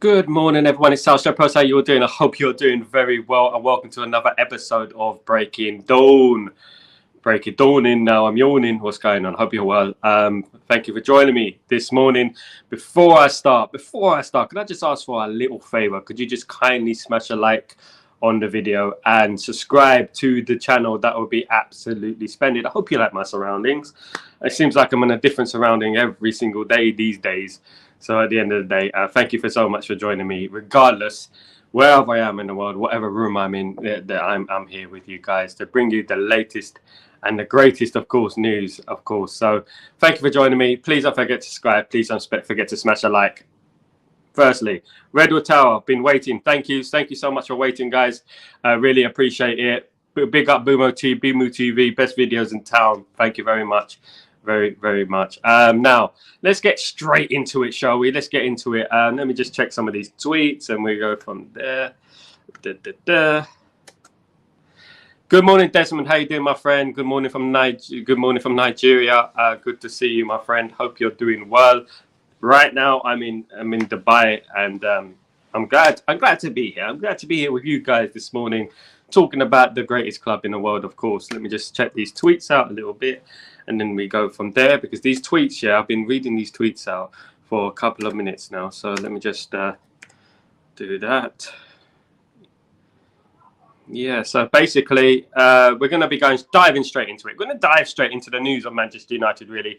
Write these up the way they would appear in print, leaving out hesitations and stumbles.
Good morning, everyone. It's Sal Warner. How you all doing? I hope you're doing very well, and welcome to another episode of Breaking Dawn. Breaking Dawning now. I'm yawning. What's going on? Hope you're well. Thank you for joining me this morning. Before I start, can I just ask for a little favor? Could you just kindly smash a like on the video and subscribe to the channel? That would be absolutely splendid. I hope you like my surroundings. It seems like I'm in a different surrounding every single day these days. So at the end of the day, thank you so much for joining me. Regardless, wherever I am in the world, whatever room I'm in, I'm here with you guys to bring you the latest and the greatest, of course, news, of course. So thank you for joining me. Please don't forget to subscribe. Please don't forget to smash a like. Firstly, Redwood Tower, been waiting. Thank you so much for waiting, guys. I really appreciate it. Big up Boomo TV, best videos in town. Thank you very much. Very much. Now let's get straight into it, shall we? Let's get into it. Let me just check some of these tweets and we go from there. Good morning, Desmond. How you doing, my friend? Good morning from Nigeria. Good to see you, my friend. Hope you're doing well. Right now I'm in Dubai, and I'm glad to be here. I'm glad to be here with you guys this morning, talking about the greatest club in the world, of course. Let me just check these tweets out a little bit, and then we go from there, because these tweets, I've been reading these tweets out for a couple of minutes now. So let me just do that. Yeah, so basically, we're going to be diving straight into it. We're going to dive straight into the news of Manchester United, really.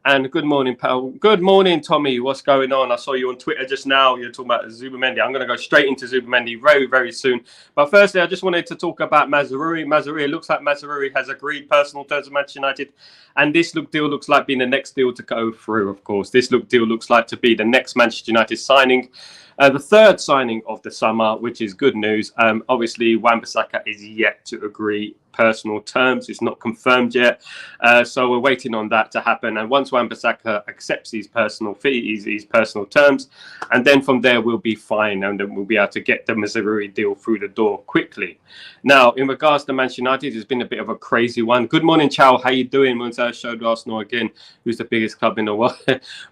And good morning, pal. Good morning, Tommy. What's going on? I saw you on Twitter just now. You're talking about Zubimendi. I'm going to go straight into Zubimendi very soon. But firstly, I just wanted to talk about Mazraoui. It looks like Mazraoui has agreed personal terms with Manchester United. And this deal looks like being the next deal to go through, of course. This deal looks like to be the next Manchester United signing. The third signing of the summer, which is good news. Obviously, Wan-Bissaka is yet to agree personal terms. It's not confirmed yet. So we're waiting on that to happen. And once Wan-Bissaka accepts his personal fee, his personal terms, and then from there we'll be fine, and then we'll be able to get the Mazraoui deal through the door quickly. Now, in regards to Manchester United, it's been a bit of a crazy one. Good morning, Chow. How you doing? Monza showed Arsenal again, who's the biggest club in the world.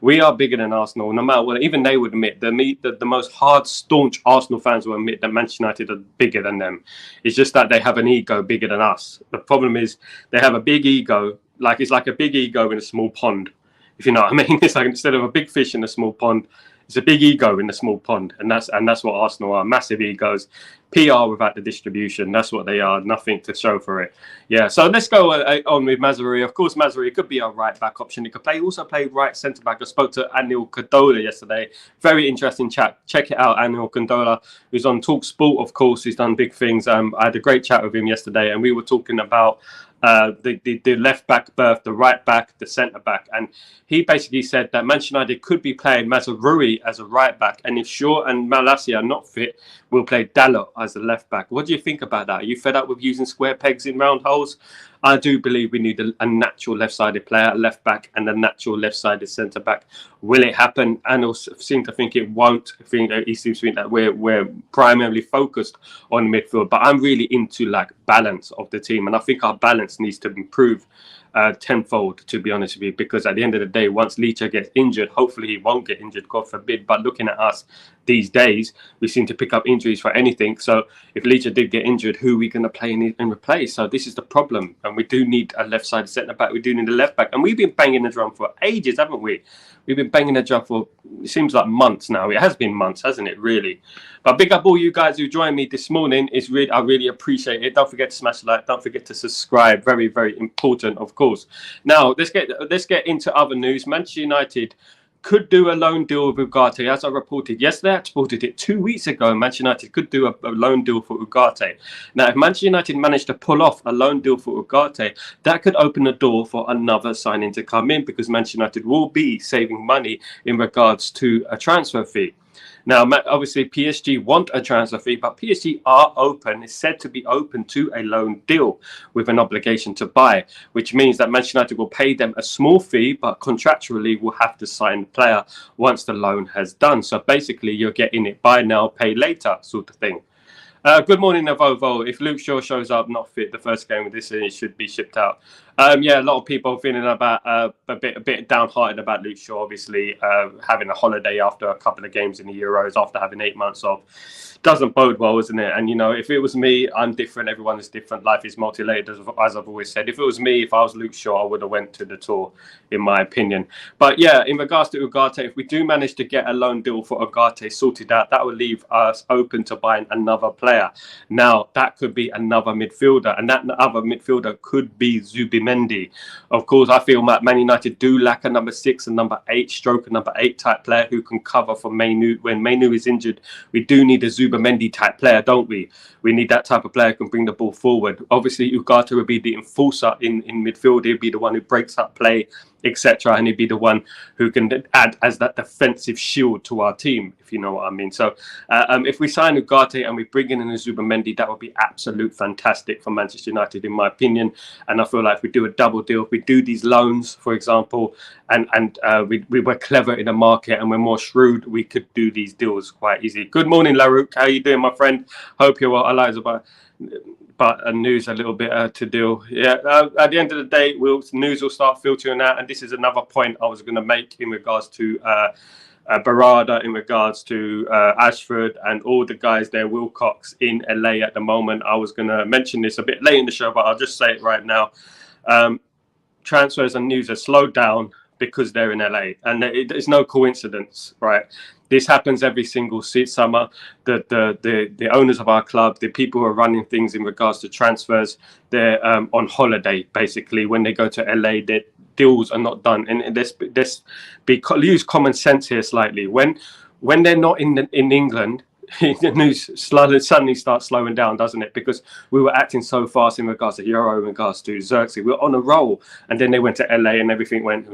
We are bigger than Arsenal, no matter what. Even they would admit, the most hard, staunch Arsenal fans will admit that Manchester United are bigger than them. It's just that they have an ego bigger than us. The problem is they have a big ego, it's like a big ego in a small pond, if you know what I mean. It's like, instead of a big fish in a small pond, it's a big ego in a small pond, and that's what Arsenal are. Massive egos, PR without the distribution. That's what they are. Nothing to show for it. Yeah. So let's go on with Mazraoui. Of course, Mazraoui could be a right back option. He could also play right centre back. I spoke to Anil Condola yesterday. Very interesting chat. Check it out, Anil Condola, who's on Talk Sport. Of course, he's done big things. I had a great chat with him yesterday, and we were talking about the left back berth, the right back, the centre back, and he basically said that Manchester United could be playing Mazraoui as a right back, and if Shaw and Malacia are not fit, we'll play Dalot as a left back. What do you think about that? Are you fed up with using square pegs in round holes? I do believe we need a natural left-sided player at left back and a natural left-sided centre back. Will it happen? And also seem to think it won't. He seems to think that we're primarily focused on midfield, but I'm really into balance of the team, and I think our balance needs to improve tenfold, to be honest with you, because at the end of the day, once Licha gets injured, hopefully he won't get injured, God forbid, but looking at us these days, we seem to pick up injuries for anything. So if Licha did get injured, who are we going to play and replace? So this is the problem, and we do need a left-sided centre back. We do need a left back, and we've been banging the drum for ages, haven't we? We've been banging the drum for, it seems like months now. It has been months, hasn't it, really? But big up all you guys who joined me this morning. I really appreciate it. Don't forget to smash the like. Don't forget to subscribe. Very important, of course. Now let's get into other news. Manchester United could do a loan deal with Ugarte, as I reported yesterday. I reported it 2 weeks ago. Manchester United could do a loan deal for Ugarte. Now, if Manchester United managed to pull off a loan deal for Ugarte, that could open the door for another signing to come in, because Manchester United will be saving money in regards to a transfer fee. Now, obviously, PSG want a transfer fee, but PSG is said to be open to a loan deal with an obligation to buy, which means that Manchester United will pay them a small fee, but contractually will have to sign the player once the loan has done. So basically, you're getting it buy now, pay later sort of thing. Good morning, Navovo. If Luke Shaw shows up not fit the first game of this season, it should be shipped out. Yeah, a lot of people feeling about a bit downhearted about Luke Shaw. Obviously, having a holiday after a couple of games in the Euros, after having 8 months off, doesn't bode well, isn't it? And if it was me, I'm different. Everyone is different. Life is multi-layered, as I've always said. If it was me, if I was Luke Shaw, I would have went to the tour, in my opinion. But yeah, in regards to Ugarte, if we do manage to get a loan deal for Ugarte sorted out, that will leave us open to buying another player. Now, that could be another midfielder, and that other midfielder could be Zubimendi. Of course, I feel Man United do lack a number 6 and number 8, stroke a number 8 type player who can cover for Mainu. When Mainu is injured, we do need a Zubimendi type player, don't we? We need that type of player who can bring the ball forward. Obviously, Ugarte would be the enforcer in midfield. He'd be the one who breaks up play, etc., and he'd be the one who can add as that defensive shield to our team, if you know what I mean. So if we sign Ugarte and we bring in a Zubimendi, that would be absolute fantastic for Manchester United, in my opinion. And I feel like if we do a double deal, if we do these loans, for example, and we were clever in the market and we're more shrewd, we could do these deals quite easy. Good morning, Larouk. How are you doing, my friend? Hope you're well. Eliza, but news a little bit to deal. Yeah, at the end of the day, news will start filtering out, and this is another point I was going to make in regards to Barada, in regards to Ashford and all the guys there, Wilcox in LA at the moment. I was going to mention this a bit late in the show, but I'll just say it right now. Transfers and news are slowed down because they're in LA, and it's no coincidence, right? This happens every single summer. The owners of our club, the people who are running things in regards to transfers, they're on holiday basically. When they go to LA, their deals are not done, and use common sense here slightly. When they're not in England, the news suddenly starts slowing down, doesn't it? Because we were acting so fast in regards to Yoro, in regards to Xerxes. We were on a roll, and then they went to LA and everything went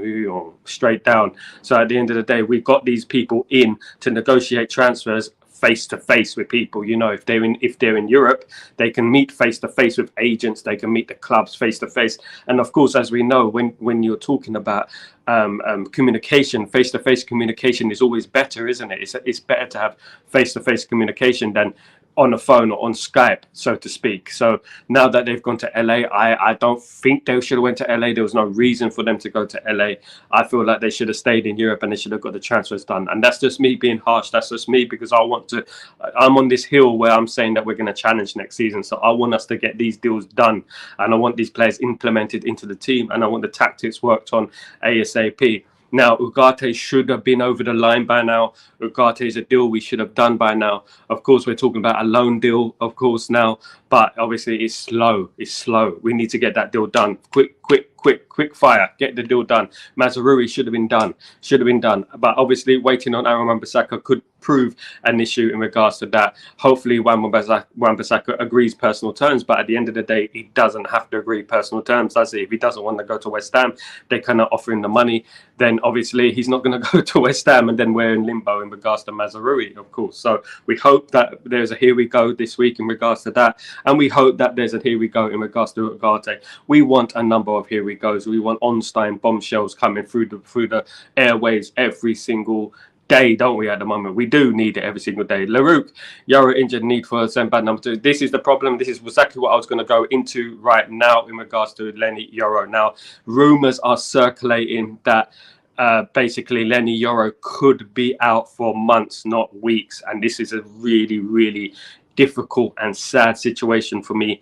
straight down. So at the end of the day, we got these people in to negotiate transfers face to face with people. If they're in Europe, they can meet face to face with agents. They can meet the clubs face to face. And of course, as we know, when you're talking about communication, face to face communication is always better, isn't it? It's better to have face to face communication than on the phone or on Skype, so to speak. So now that they've gone to LA, I don't think they should have went to LA. There was no reason for them to go to LA. I feel like they should have stayed in Europe and they should have got the transfers done. And that's just me being harsh. That's just me, because I'm on this hill where I'm saying that we're going to challenge next season. So I want us to get these deals done, and I want these players implemented into the team, and I want the tactics worked on ASAP. Now, Ugarte should have been over the line by now. Ugarte is a deal we should have done by now. Of course, we're talking about a loan deal, of course, now. But obviously, it's slow. It's slow. We need to get that deal done. Quick fire. Get the deal done. Mazraoui should have been done. But obviously, waiting on Aaron Wan-Bissaka could prove an issue in regards to that. Hopefully, Wan-Bissaka agrees personal terms. But at the end of the day, he doesn't have to agree personal terms, does he? If he doesn't want to go to West Ham, they cannot offer him the money. Then obviously, he's not going to go to West Ham, and then we're in limbo in regards to Mazraoui, of course. So we hope that there's a here we go this week in regards to that. And we hope that there's a here we go in regards to Ugarte. We want a number of here we goes. We want Ornstein bombshells coming through the airwaves every single day, don't we? At the moment, we do need it every single day. Larouk, Yoro injured, need for Zenbad number 2. This is the problem. This is exactly what I was going to go into right now in regards to Lenny Yoro. Now, rumours are circulating that basically Lenny Yoro could be out for months, not weeks, and this is a really, really difficult and sad situation for me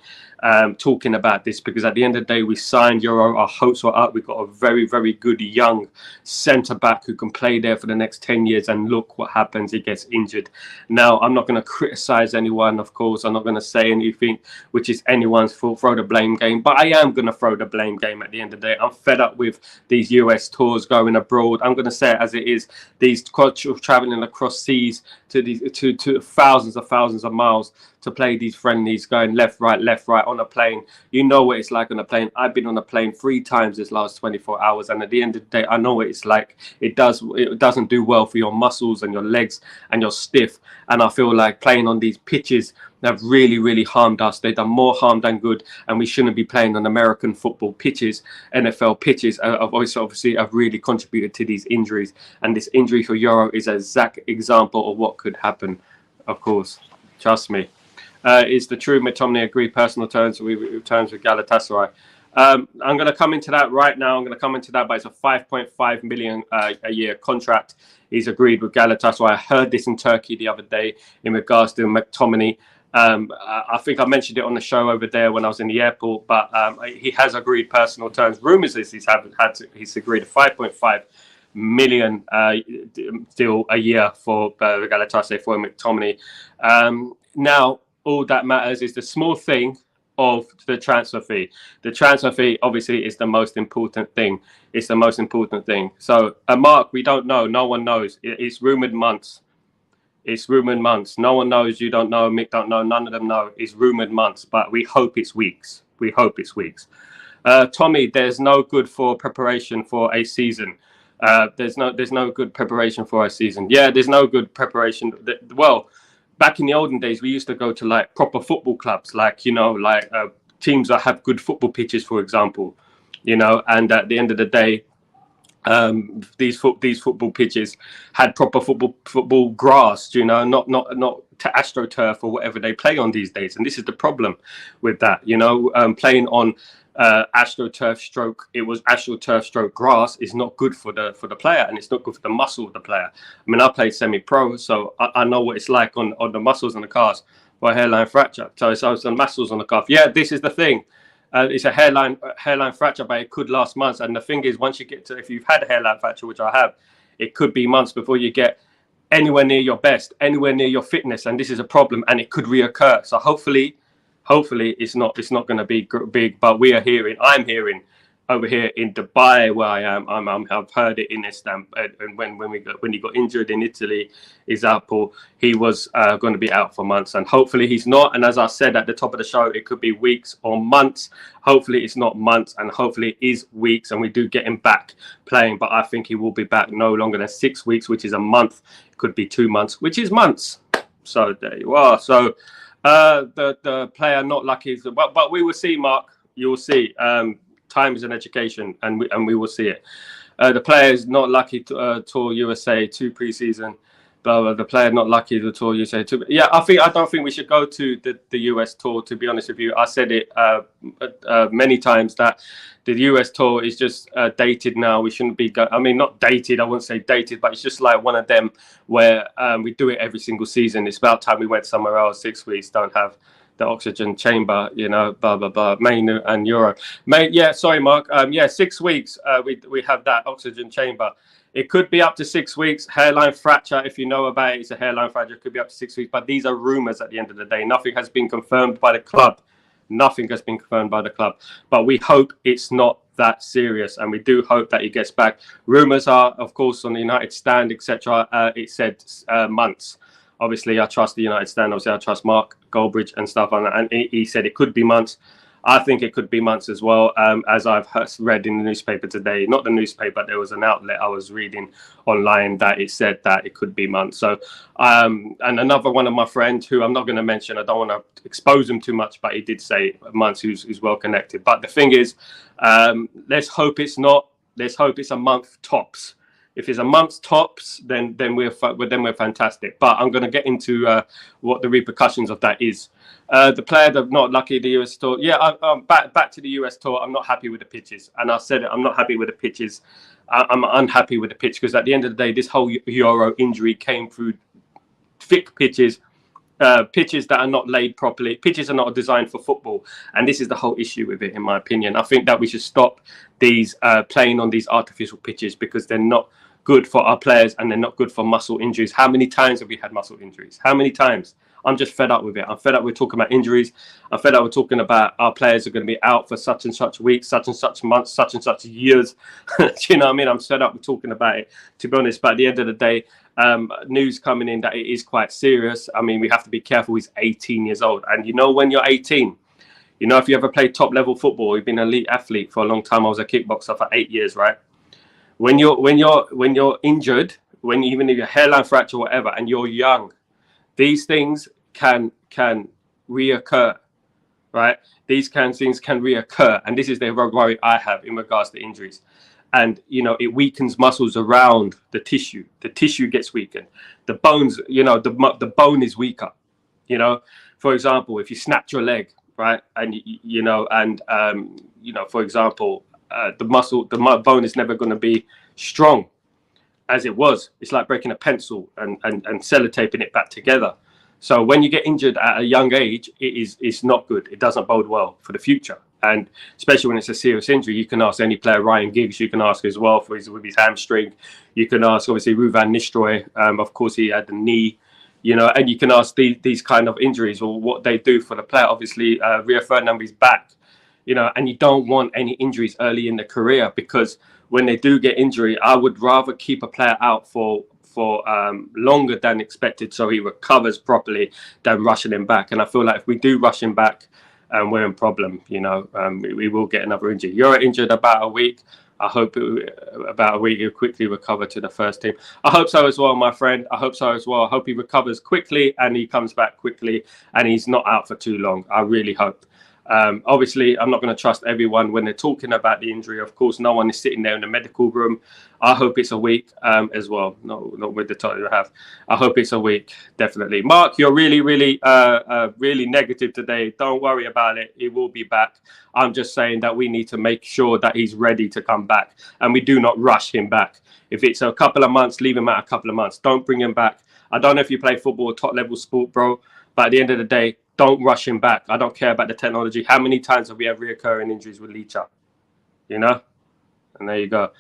talking about this, because at the end of the day, we signed Yoro. Our hopes were up. We've got a very, very good young centre back who can play there for the next 10 years, and look what happens. He gets injured. Now, I'm not going to criticise anyone, of course. I'm not going to say anything which is anyone's fault, throw the blame game, but I am going to throw the blame game at the end of the day. I'm fed up with these US tours going abroad. I'm going to say it as it is. These travelling across seas to thousands of miles to play these friendlies, going left, right on a plane. You know what it's like on a plane. I've been on a plane 3 times this last 24 hours, and at the end of the day, I know what it's like. It doesn't do well for your muscles and your legs, and you're stiff. And I feel like playing on these pitches have really, really harmed us. They've done more harm than good, and we shouldn't be playing on American football pitches. NFL pitches obviously have really contributed to these injuries, and this injury for Yoro is an exact example of what could happen, of course. Trust me. Is the true McTominay agree personal terms with Galatasaray? I'm going to come into that right now. I'm going to come into that, but it's a 5.5 million a year contract. He's agreed with Galatasaray. I heard this in Turkey the other day in regards to McTominay. I think I mentioned it on the show over there when I was in the airport, but he has agreed personal terms. Rumours is he's agreed a 5.5 million deal a year for Galatasaray for McTominay. Now, all that matters is the small thing of the transfer fee. The transfer fee obviously is the most important thing. It's the most important thing. So, Mark, we don't know. No one knows. It's rumoured months. It's rumoured months. No one knows. You don't know. Mick don't know. None of them know. It's rumoured months, but we hope it's weeks. We hope it's weeks. Tommy, there's no good for preparation for a season. There's no good preparation for a season. Yeah, there's no good preparation. Well, back in the olden days, we used to go to like proper football clubs, like, you know, like teams that have good football pitches, for example, you know, and at the end of the day, these football pitches had proper football grass, you know, not to AstroTurf or whatever they play on these days. And this is the problem with that, you know, playing on AstroTurf stroke grass is not good for the player, and it's not good for the muscle of the player. I mean, I played semi-pro, so I know what it's like on the muscles on the calves for a hairline fracture. So it's the muscles on the calf. Yeah, this is the thing. It's a hairline fracture, but it could last months. And the thing is, once you get to, if you've had a hairline fracture, which I have, it could be months before you get anywhere near your best, anywhere near your fitness, and this is a problem, and it could reoccur. So hopefully it's not going to be big, but I'm hearing over here in Dubai where I am. I've heard it in Istanbul, and when he got injured in Italy, example, he was going to be out for months, and hopefully he's not. And as I said at the top of the show, it could be weeks or months. Hopefully it's not months, and hopefully it is weeks, and we do get him back playing. But I think he will be back no longer than 6 weeks, which is a month. It could be 2 months, which is months. So there you are. So the player not lucky, but we will see, Mark. You will see. Time is an education, and we will see it. The player is not lucky to tour USA 2 preseason. But the player not lucky to tour USA 2. Yeah, I don't think we should go to the US tour. To be honest with you, I said it many times that the US tour is just dated now. We shouldn't be. I mean, not dated. I wouldn't say dated, but it's just like one of them where we do it every single season. It's about time we went somewhere else. 6 weeks don't have the oxygen chamber, you know, blah blah blah. Mainu and Yoro, yeah, sorry, Mark. Yeah, 6 weeks. We have that oxygen chamber. It could be up to 6 weeks. Hairline fracture, if you know about it, it's a hairline fracture. It could be up to 6 weeks, but these are rumors at the end of the day. Nothing has been confirmed by the club. Nothing has been confirmed by the club. But we hope it's not that serious, and we do hope that he gets back. Rumors are, of course, on the United stand, etc. It said months. Obviously, I trust the United stand. Obviously, I trust Mark Goldbridge and stuff on that. And he said it could be months. I think it could be months as well, as I've read in the newspaper today. Not the newspaper, there was an outlet I was reading online that it said that it could be months. So, and another one of my friends who I'm not going to mention, I don't want to expose him too much, but he did say months, who's well connected. But the thing is, let's hope it's not. Let's hope it's a month tops. If it's a month tops, then we're fantastic. But I'm going to get into what the repercussions of that is. The player that's not lucky, the US tour. Yeah, I'm back to the US tour. I'm not happy with the pitches, and I said it. I'm not happy with the pitches. I'm unhappy with the pitch because at the end of the day, this whole Yoro injury came through thick pitches. Pitches that are not laid properly. Pitches are not designed for football, and this is the whole issue with it, in my opinion. I think that we should stop these playing on these artificial pitches because they're not good for our players and they're not good for muscle injuries. How many times have we had muscle injuries? How many times? I'm just fed up with it. I'm fed up with talking about injuries. I'm fed up with talking about our players are going to be out for such and such weeks, such and such months, such and such years. Do you know what I mean? I'm fed up with talking about it, to be honest. But at the end of the day, news coming in that it is quite serious. I mean, we have to be careful. He's 18 years old. And you know, when you're 18, you know, if you ever played top level football, you've been an elite athlete for a long time. I was a kickboxer for 8 years, right? When you're injured, when even if your hairline fracture or whatever, and you're young, these things can reoccur, right? These kind of things can reoccur, and this is the worry I have in regards to injuries. And you know, it weakens muscles around the tissue. The tissue gets weakened. The bones, you know, the bone is weaker. You know, for example, if you snapped your leg, right? And for example, the bone is never going to be strong as it was. It's like breaking a pencil and sellotaping it back together. So when you get injured at a young age, it's not good. It doesn't bode well for the future. And especially when it's a serious injury, you can ask any player, Ryan Giggs, you can ask as well with his hamstring. You can ask, obviously, Ruvan Nistelrooy. Of course, he had the knee, and you can ask these kind of injuries or what they do for the player. Obviously, Rio Ferdinand's back, and you don't want any injuries early in the career, because when they do get injury, I would rather keep a player out for longer than expected so he recovers properly than rushing him back. And I feel like if we do rush him back, we're in problem. We will get another injury. You're injured about a week. I hope about a week he'll quickly recover to the first team. I hope so as well, my friend. I hope so as well. I hope he recovers quickly and he comes back quickly and he's not out for too long. I really hope. Obviously, I'm not going to trust everyone when they're talking about the injury. Of course, no one is sitting there in the medical room. I hope it's a week as well. No, not with the title you have. I hope it's a week, definitely. Mark, you're really, really, really negative today. Don't worry about it. He will be back. I'm just saying that we need to make sure that he's ready to come back, and we do not rush him back. If it's a couple of months, leave him out a couple of months. Don't bring him back. I don't know if you play football or top-level sport, bro, but at the end of the day, don't rush him back. I don't care about the technology. How many times have we had reoccurring injuries with Licha? And there you go.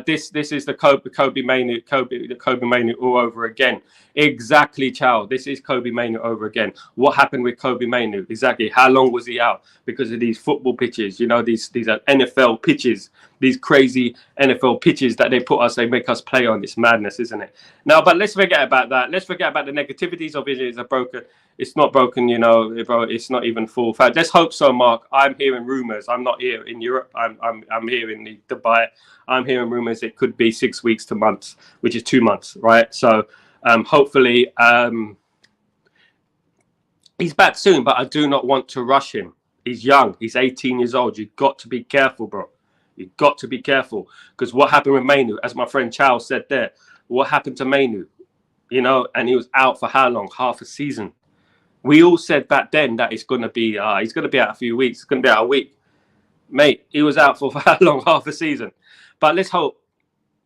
This is the Kobe Mainoo all over again. Exactly, Chow. This is Kobe Mainoo over again. What happened with Kobe Mainoo? Exactly. How long was he out? Because of these football pitches. These are NFL pitches. These crazy NFL pitches that they make us play on. It's madness, isn't it? Now, but let's forget about that. Let's forget about the negativities of it. It's not broken, bro. It's not even full fact. Let's hope so, Mark. I'm hearing rumors. I'm not here in Europe. I'm here in Dubai. I'm hearing rumors it could be 6 weeks to months, which is 2 months, right? So hopefully he's back soon, but I do not want to rush him. He's young. He's 18 years old. You've got to be careful, bro. You've got to be careful, because what happened with Mainoo, as my friend Chow said there, what happened to Mainoo? And he was out for how long? Half a season. We all said back then that he's going to be out a few weeks. It's going to be out a week. Mate, he was out for how long? Half a season. But let's hope.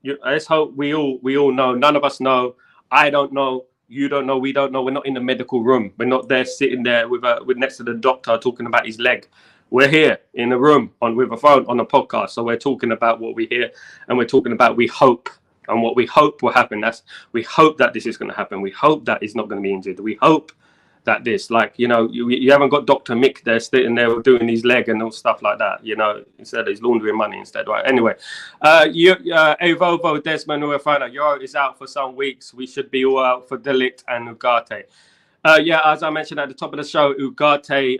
Let's hope we all know. None of us know. I don't know. You don't know. We don't know. We're not in the medical room. We're not there sitting there with next to the doctor talking about his leg. We're here in the room with a phone on a podcast. So we're talking about what we hear, and we're talking about we hope. And what we hope will happen. We hope that this is going to happen. We hope that he's not going to be injured. We hope that this, you haven't got Dr. Mick there sitting there doing his leg and all stuff like that, instead he's laundering money instead, right? Anyway, Evovo, Desmond, Yoro is out for some weeks. We should be all out for Delict and Ugarte. As I mentioned at the top of the show, Ugarte,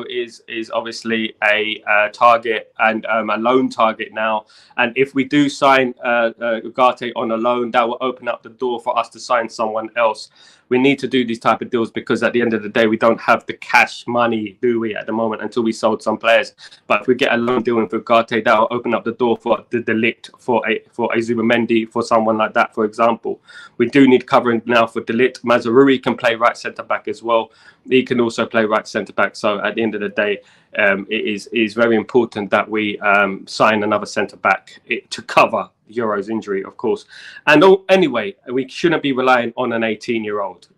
is obviously a target and a loan target now. And if we do sign Ugarte on a loan, that will open up the door for us to sign someone else. We need to do these type of deals because at the end of the day, we don't have the cash money, do we, at the moment, until we sold some players. But if we get a loan deal with Ugarte, that will open up the door for the Delict, for a Zubimendi, for someone like that, for example. We do need covering now for Delict. Mazraoui can play right centre-back as well. He can also play right centre-back. So at the end of the day, it is very important that we sign another centre-back to cover Yoro's injury, of course. And anyway, we shouldn't be relying on an 18-year-old.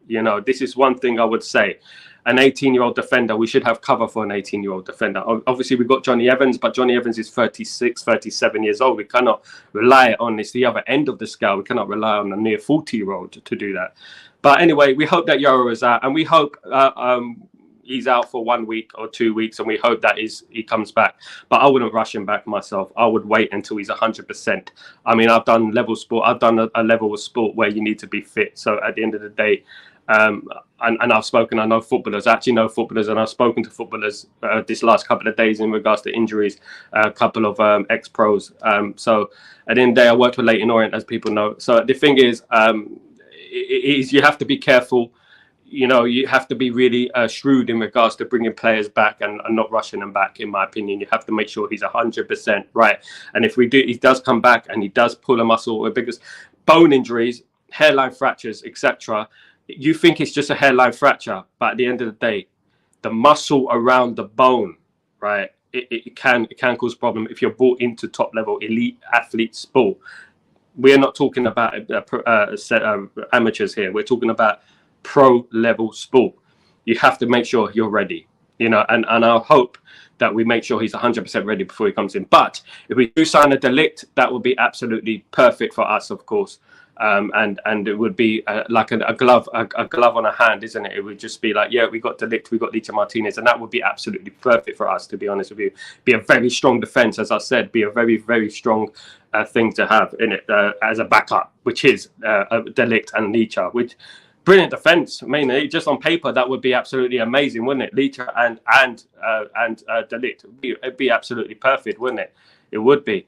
This is one thing I would say. An 18-year-old defender, we should have cover for an 18-year-old defender. Obviously, we've got Johnny Evans, but Johnny Evans is 36, 37 years old. We cannot rely on this, the other end of the scale. We cannot rely on a near 40-year-old to do that. But anyway, we hope that Yoro is out, and we hope he's out for 1 week or 2 weeks, and we hope that he comes back. But I wouldn't rush him back myself. I would wait until he's 100%. I mean, I've done level sport. I've done a level of sport where you need to be fit. So at the end of the day, and I've spoken, I know footballers, I actually know footballers, and I've spoken to footballers this last couple of days in regards to injuries, a couple of ex-pros. So at the end of the day, I worked with Leyton Orient, as people know. So the thing is, you have to be careful. You have to be really shrewd in regards to bringing players back and not rushing them back, in my opinion. You have to make sure he's 100% right. And if he does come back and he does pull a muscle, because bone injuries, hairline fractures, etc., you think it's just a hairline fracture, but at the end of the day, the muscle around the bone, right? It can cause problem if you're brought into top level elite athlete sport. We're not talking about amateurs here. We're talking about pro level sport. You have to make sure you're ready, and I hope that we make sure he's 100% ready before he comes in. But if we do sign a De Ligt, that would be absolutely perfect for us, of course. And it would be like a glove on a hand, isn't it? It would just be like, yeah, we got De Ligt, we got Licha Martinez, and that would be absolutely perfect for us, to be honest with you. Be a very strong defense, as I said, be a very, very strong thing to have in it as a backup, which is De Ligt and Licha, which brilliant defense. I mean, just on paper, that would be absolutely amazing, wouldn't it? Licha and De Ligt, it'd be absolutely perfect, wouldn't it? It would be.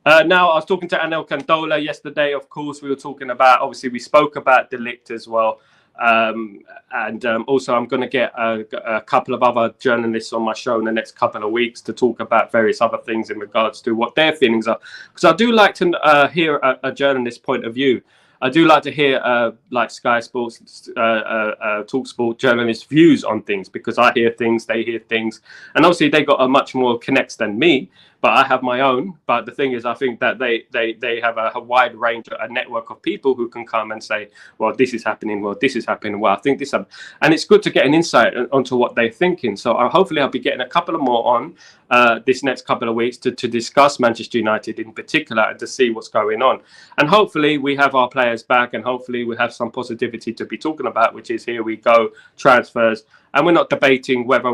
Now, I was talking to Anel Candola yesterday. Of course, we were talking about, obviously, we spoke about De Ligt as well. And also, I'm going to get a couple of other journalists on my show in the next couple of weeks to talk about various other things in regards to what their feelings are. Because I do like to hear a journalist's point of view. I do like to hear like Sky Sports, Talk Sport journalists' views on things, because I hear things, they hear things, and obviously they got a much more connects than me, but I have my own. But the thing is, I think that they have a wide range, a network of people who can come and say, well, this is happening, well, this is happening, well, I think this, and it's good to get an insight onto what they're thinking. So hopefully I'll be getting a couple of more on this next couple of weeks to discuss Manchester United in particular and to see what's going on. And hopefully we have our players back, and hopefully we have some positivity to be talking about, which is, here we go, transfers. And we're not debating whether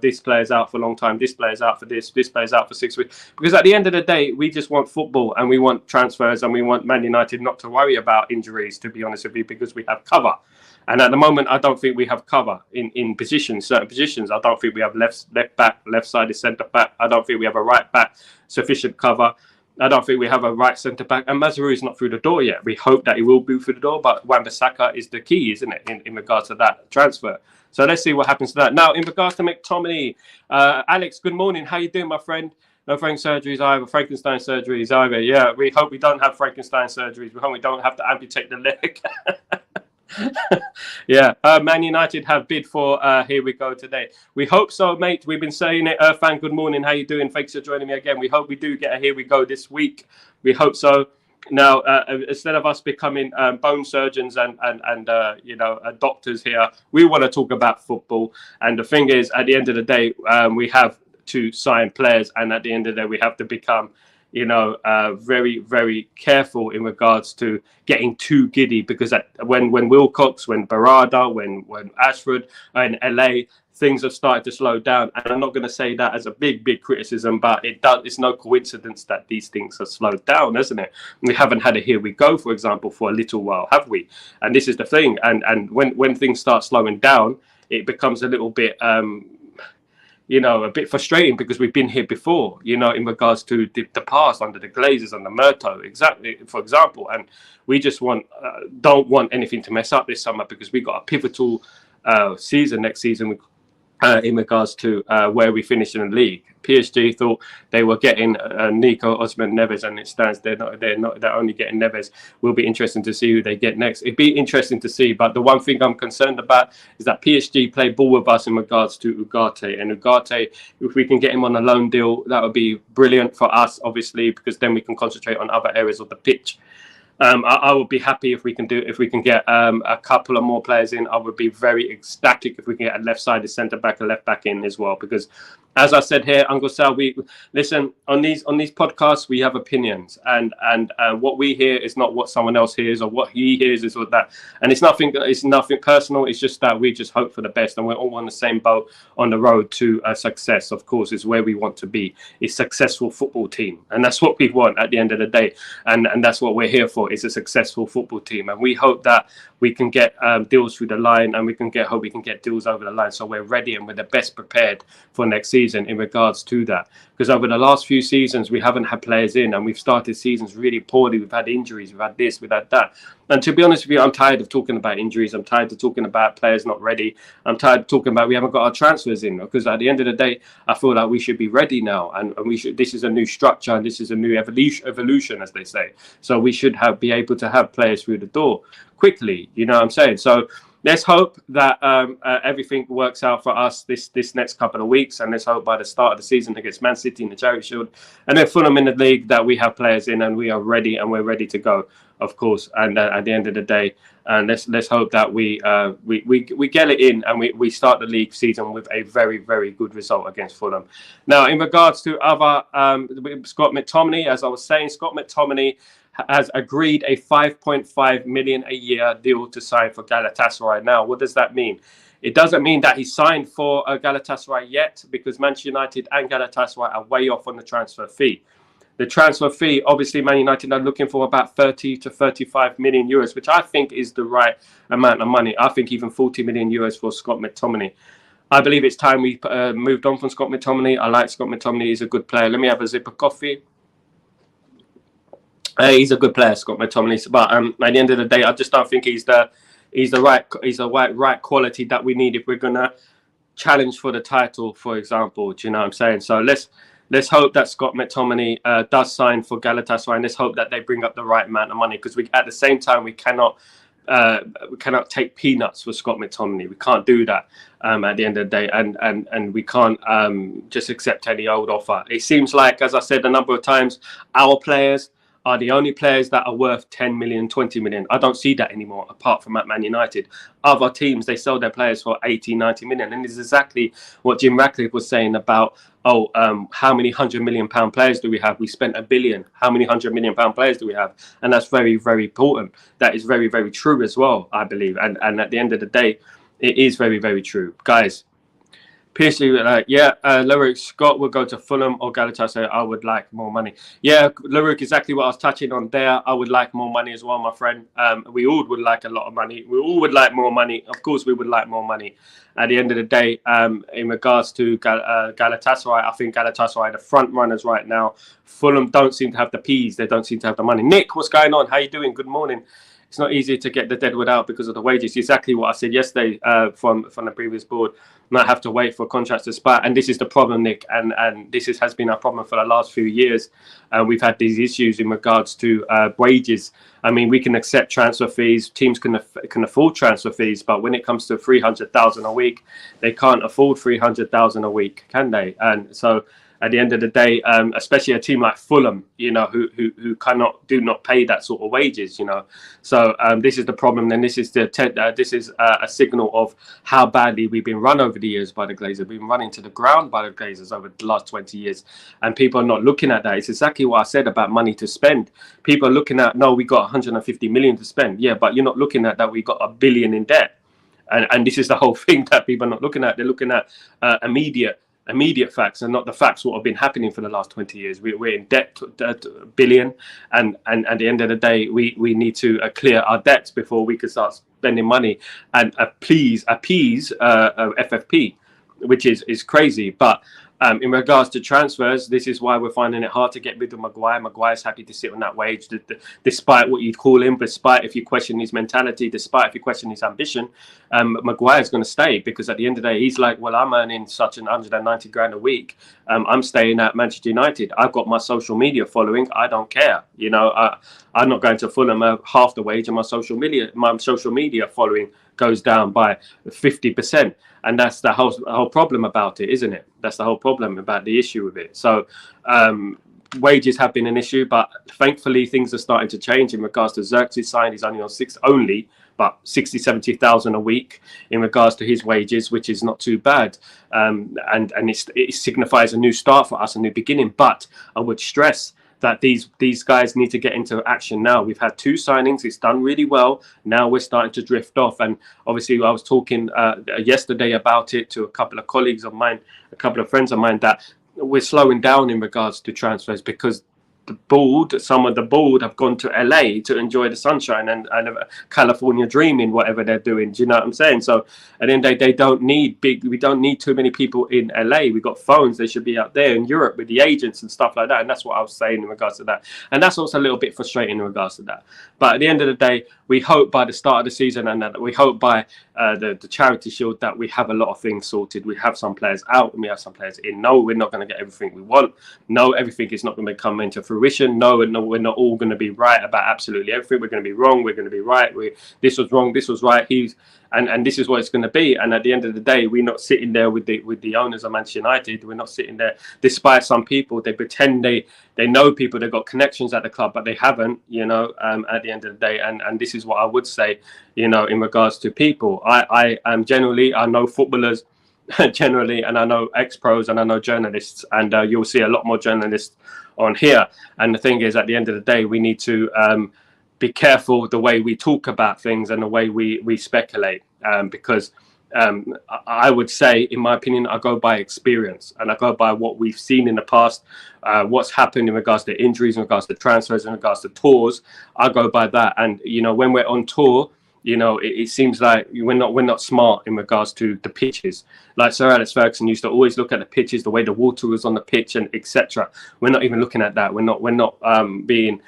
this player's out for a long time, this player's out for this player's out for 6 weeks. Because at the end of the day, we just want football, and we want transfers, and we want Man United not to worry about injuries, to be honest with you, because we have cover. And at the moment, I don't think we have cover in positions, certain positions. I don't think we have left back, left-sided centre-back. I don't think we have a right back, sufficient cover. I don't think we have a right centre-back. And Mazraoui is not through the door yet. We hope that he will be through the door, but Wan-Bissaka is the key, isn't it, in regards to that transfer. So let's see what happens to that. Now, in regards to McTominay, Alex, good morning. How you doing, my friend? No Frankenstein surgeries either. Yeah, we hope we don't have Frankenstein surgeries. We hope we don't have to amputate the leg. Yeah, Man United have bid for Here We Go today. We hope so, mate. We've been saying it. Fan, good morning. How you doing? Thanks for joining me again. We hope we do get a Here We Go this week. We hope so. Now, instead of us becoming bone surgeons and doctors here, we want to talk about football. And the thing is, at the end of the day, we have to sign players, and at the end of the day, we have to become very, very careful in regards to getting too giddy, because when Wilcox, when Barada, when Ashford in LA, things have started to slow down. And I'm not going to say that as a big criticism, but it's no coincidence that these things have slowed down, isn't it? We haven't had a Here We Go, for example, for a little while, have we? And this is the thing. And when things start slowing down, it becomes a little bit a bit frustrating, because we've been here before, in regards to the past under the Glazers and the Murto, exactly, for example. And we just don't want anything to mess up this summer, because we got a pivotal season next season in regards to where we finish in the league. PSG thought they were getting Nico Osman-Neves, and it stands they're only getting Neves. Will be interesting to see who they get next. It'd be interesting to see, but the one thing I'm concerned about is that PSG play ball with us in regards to Ugarte. And Ugarte, if we can get him on a loan deal, that would be brilliant for us, obviously, because then we can concentrate on other areas of the pitch. I would be happy if we can get a couple of more players in. I would be very ecstatic if we can get a left-sided centre-back, a left-back in as well, because, as I said here, Uncle Sal, we listen on these podcasts. We have opinions, and what we hear is not what someone else hears, or what he hears is what that. And it's nothing personal. It's just that we just hope for the best, and we're all on the same boat on the road to success. Of course, is where we want to be. It's a successful football team, and that's what we want at the end of the day, and that's what we're here for. Is a successful football team, and we hope that we can get deals through the line, and we can get deals over the line, so we're ready and we're the best prepared for next season in regards to that. Because over the last few seasons we haven't had players in, and we've started seasons really poorly. We've had injuries, we've had this, we've had that. And to be honest with you, I'm tired of talking about injuries. I'm tired of talking about players not ready. I'm tired of talking about we haven't got our transfers in, because at the end of the day, I feel like we should be ready now, and we should. This is a new structure, and this is a new evolution, as they say. So we should be able to have players through the door quickly. You know what I'm saying? So let's hope that everything works out for us this next couple of weeks, and let's hope by the start of the season against Man City in the Charity Shield, and then Fulham in the league, that we have players in and we are ready, and we're ready to go, of course. And at the end of the day, let's hope that we get it in, and we start the league season with a very, very good result against Fulham. Now, in regards to other Scott McTominay, as I was saying, Scott McTominay has agreed a 5.5 million a year deal to sign for Galatasaray. Now, what does that mean? It doesn't mean that he signed for Galatasaray yet, because Manchester United and Galatasaray are way off on the transfer fee. The transfer fee, obviously, Man United are looking for about 30 to 35 million euros, which I think is the right amount of money. I think even 40 million euros for Scott McTominay. I believe it's time we moved on from Scott McTominay. I like Scott McTominay. He's a good player. Let me have a sip of coffee. He's a good player, Scott McTominay. But at the end of the day, I just don't think he's the right quality that we need if we're gonna challenge for the title, for example. Do you know what I'm saying? So let's hope that Scott McTominay does sign for Galatasaray, and let's hope that they bring up the right amount of money, because at the same time we cannot take peanuts for Scott McTominay. We can't do that at the end of the day, and we can't just accept any old offer. It seems like, as I said a number of times, our players are the only players that are worth 10 million, 20 million. I don't see that anymore, apart from at Man United. Other teams, they sell their players for 80, 90 million. And it's exactly what Jim Ratcliffe was saying about, how many £100 million players do we have? We spent £1 billion. How many £100 million players do we have? And that's very, very important. That is very, very true as well, I believe. And at the end of the day, it is very, very true. Guys, Piercy, Leroux, Scott will go to Fulham or Galatasaray. I would like more money. Yeah, Leroux, exactly what I was touching on there. I would like more money as well, my friend. We all would like a lot of money. We all would like more money. Of course, we would like more money. At the end of the day, in regards to Galatasaray, I think Galatasaray are the front runners right now. Fulham don't seem to have the peas. They don't seem to have the money. Nick, what's going on? How you doing? Good morning. It's not easy to get the deadwood out because of the wages. Exactly what I said yesterday from the previous board. Not have to wait for contracts to expire, and this is the problem, Nick. And this has been our problem for the last few years. We've had these issues in regards to wages. I mean, we can accept transfer fees. Teams can afford transfer fees, but when it comes to 300,000 a week, they can't afford 300,000 a week, can they? And so, at the end of the day, especially a team like Fulham, you know, who do not pay that sort of wages, you know. So this is the problem, and this is a signal of how badly we've been run over the years by the Glazers. We've been run into the ground by the Glazers over the last 20 years, and people are not looking at that. It's exactly what I said about money to spend. People are looking at, no, we got 150 million to spend. Yeah, but you're not looking at that we got $1 billion in debt, and this is the whole thing that people are not looking at. They're looking at immediate facts, and not the facts what have been happening for the last 20 years. We're in debt to $1 billion, and at the end of the day, we need to clear our debts before we can start spending money and appease FFP, which is crazy. But in regards to transfers, this is why we're finding it hard to get rid of Maguire. Maguire's happy to sit on that wage, despite what you'd call him, despite if you question his mentality, despite if you question his ambition. Maguire's going to stay, because at the end of the day, he's like, well, I'm earning such an 190 grand a week. I'm staying at Manchester United. I've got my social media following. I don't care. You know, I'm not going to Fulham half the wage, and my social media following goes down by 50%. And that's the whole problem about it, isn't it? That's the whole problem about the issue with it. So wages have been an issue, but thankfully things are starting to change in regards to Xerxes signed. He's only on but 60, 70,000 a week in regards to his wages, which is not too bad. And it signifies a new start for us, a new beginning. But I would stress that these guys need to get into action now. We've had 2 signings. It's done really well. Now we're starting to drift off. And obviously I was talking yesterday about it to a couple of colleagues of mine, a couple of friends of mine, that we're slowing down in regards to transfers, because some of the board have gone to LA to enjoy the sunshine and California dreaming, whatever they're doing. Do you know what I'm saying? So at the end of the day, we don't need too many people in LA. We got phones. They should be out there in Europe with the agents and stuff like that. And that's what I was saying in regards to that. And that's also a little bit frustrating in regards to that. But at the end of the day, we hope by the start of the season, and that we hope by the Charity Shield, that we have a lot of things sorted. We have some players out and we have some players in. No, we're not going to get everything we want. No, everything is not going to come into fruition. No, we're not all going to be right about absolutely everything. We're going to be wrong. We're going to be right. This was wrong. This was right. And this is what it's going to be. And at the end of the day, we're not sitting there with the owners of Manchester United. We're not sitting there, despite some people, they pretend they know people, they've got connections at the club, but they haven't, at the end of the day. And this is what I would say, in regards to people. I am generally, I know footballers generally, and I know ex-pros, and I know journalists, and you'll see a lot more journalists on here. And the thing is, at the end of the day, we need to be careful the way we talk about things and the way we speculate, because I would say, in my opinion, I go by experience, and I go by what we've seen in the past, what's happened in regards to injuries, in regards to transfers, in regards to tours. I go by that. And when we're on tour, it seems like we're not smart in regards to the pitches. Like Sir Alex Ferguson used to always look at the pitches, the way the water was on the pitch, and etc. We're not even looking at that. We're not being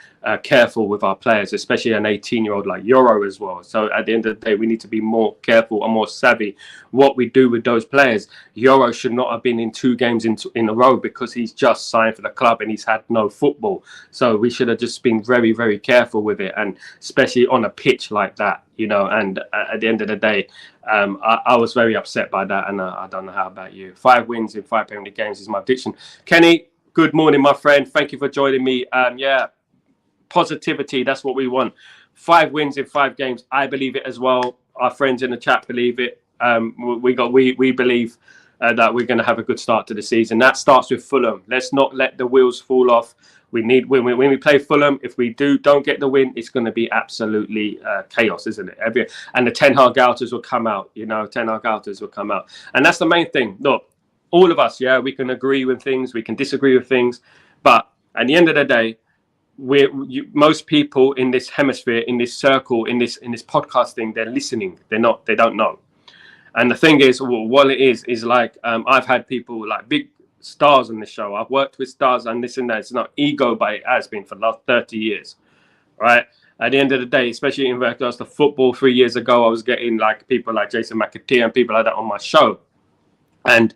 careful with our players, especially an 18-year-old like Yoro as well. So at the end of the day, we need to be more careful and more savvy what we do with those players. Yoro should not have been in 2 games in a row because he's just signed for the club and he's had no football. So we should have just been very, very careful with it, and especially on a pitch like that. And at the end of the day, I was very upset by that, and I don't know how about you. 5 wins in 5 Premier League games is my prediction. Kenny, good morning, my friend. Thank you for joining me. Positivity, that's what we want. 5 wins in 5 games. I believe it as well. Our friends in the chat believe it. We believe that we're going to have a good start to the season. That starts with Fulham. Let's not let the wheels fall off. We need when we play Fulham. If we don't get the win, it's going to be absolutely chaos, isn't it? And the Ten Hag outers will come out. Ten Hag outers will come out, and that's the main thing. Look, all of us, we can agree with things, we can disagree with things, but at the end of the day, most people in this hemisphere, in this circle, in this podcast thing, they're listening. They don't know. And the thing is, what it is like, I've had people like big stars on the show. I've worked with stars and this and that. It's not ego, but it has been for the last 30 years, right? At the end of the day, especially in regards to football, 3 years ago, I was getting like people like Jason McAtee and people like that on my show. And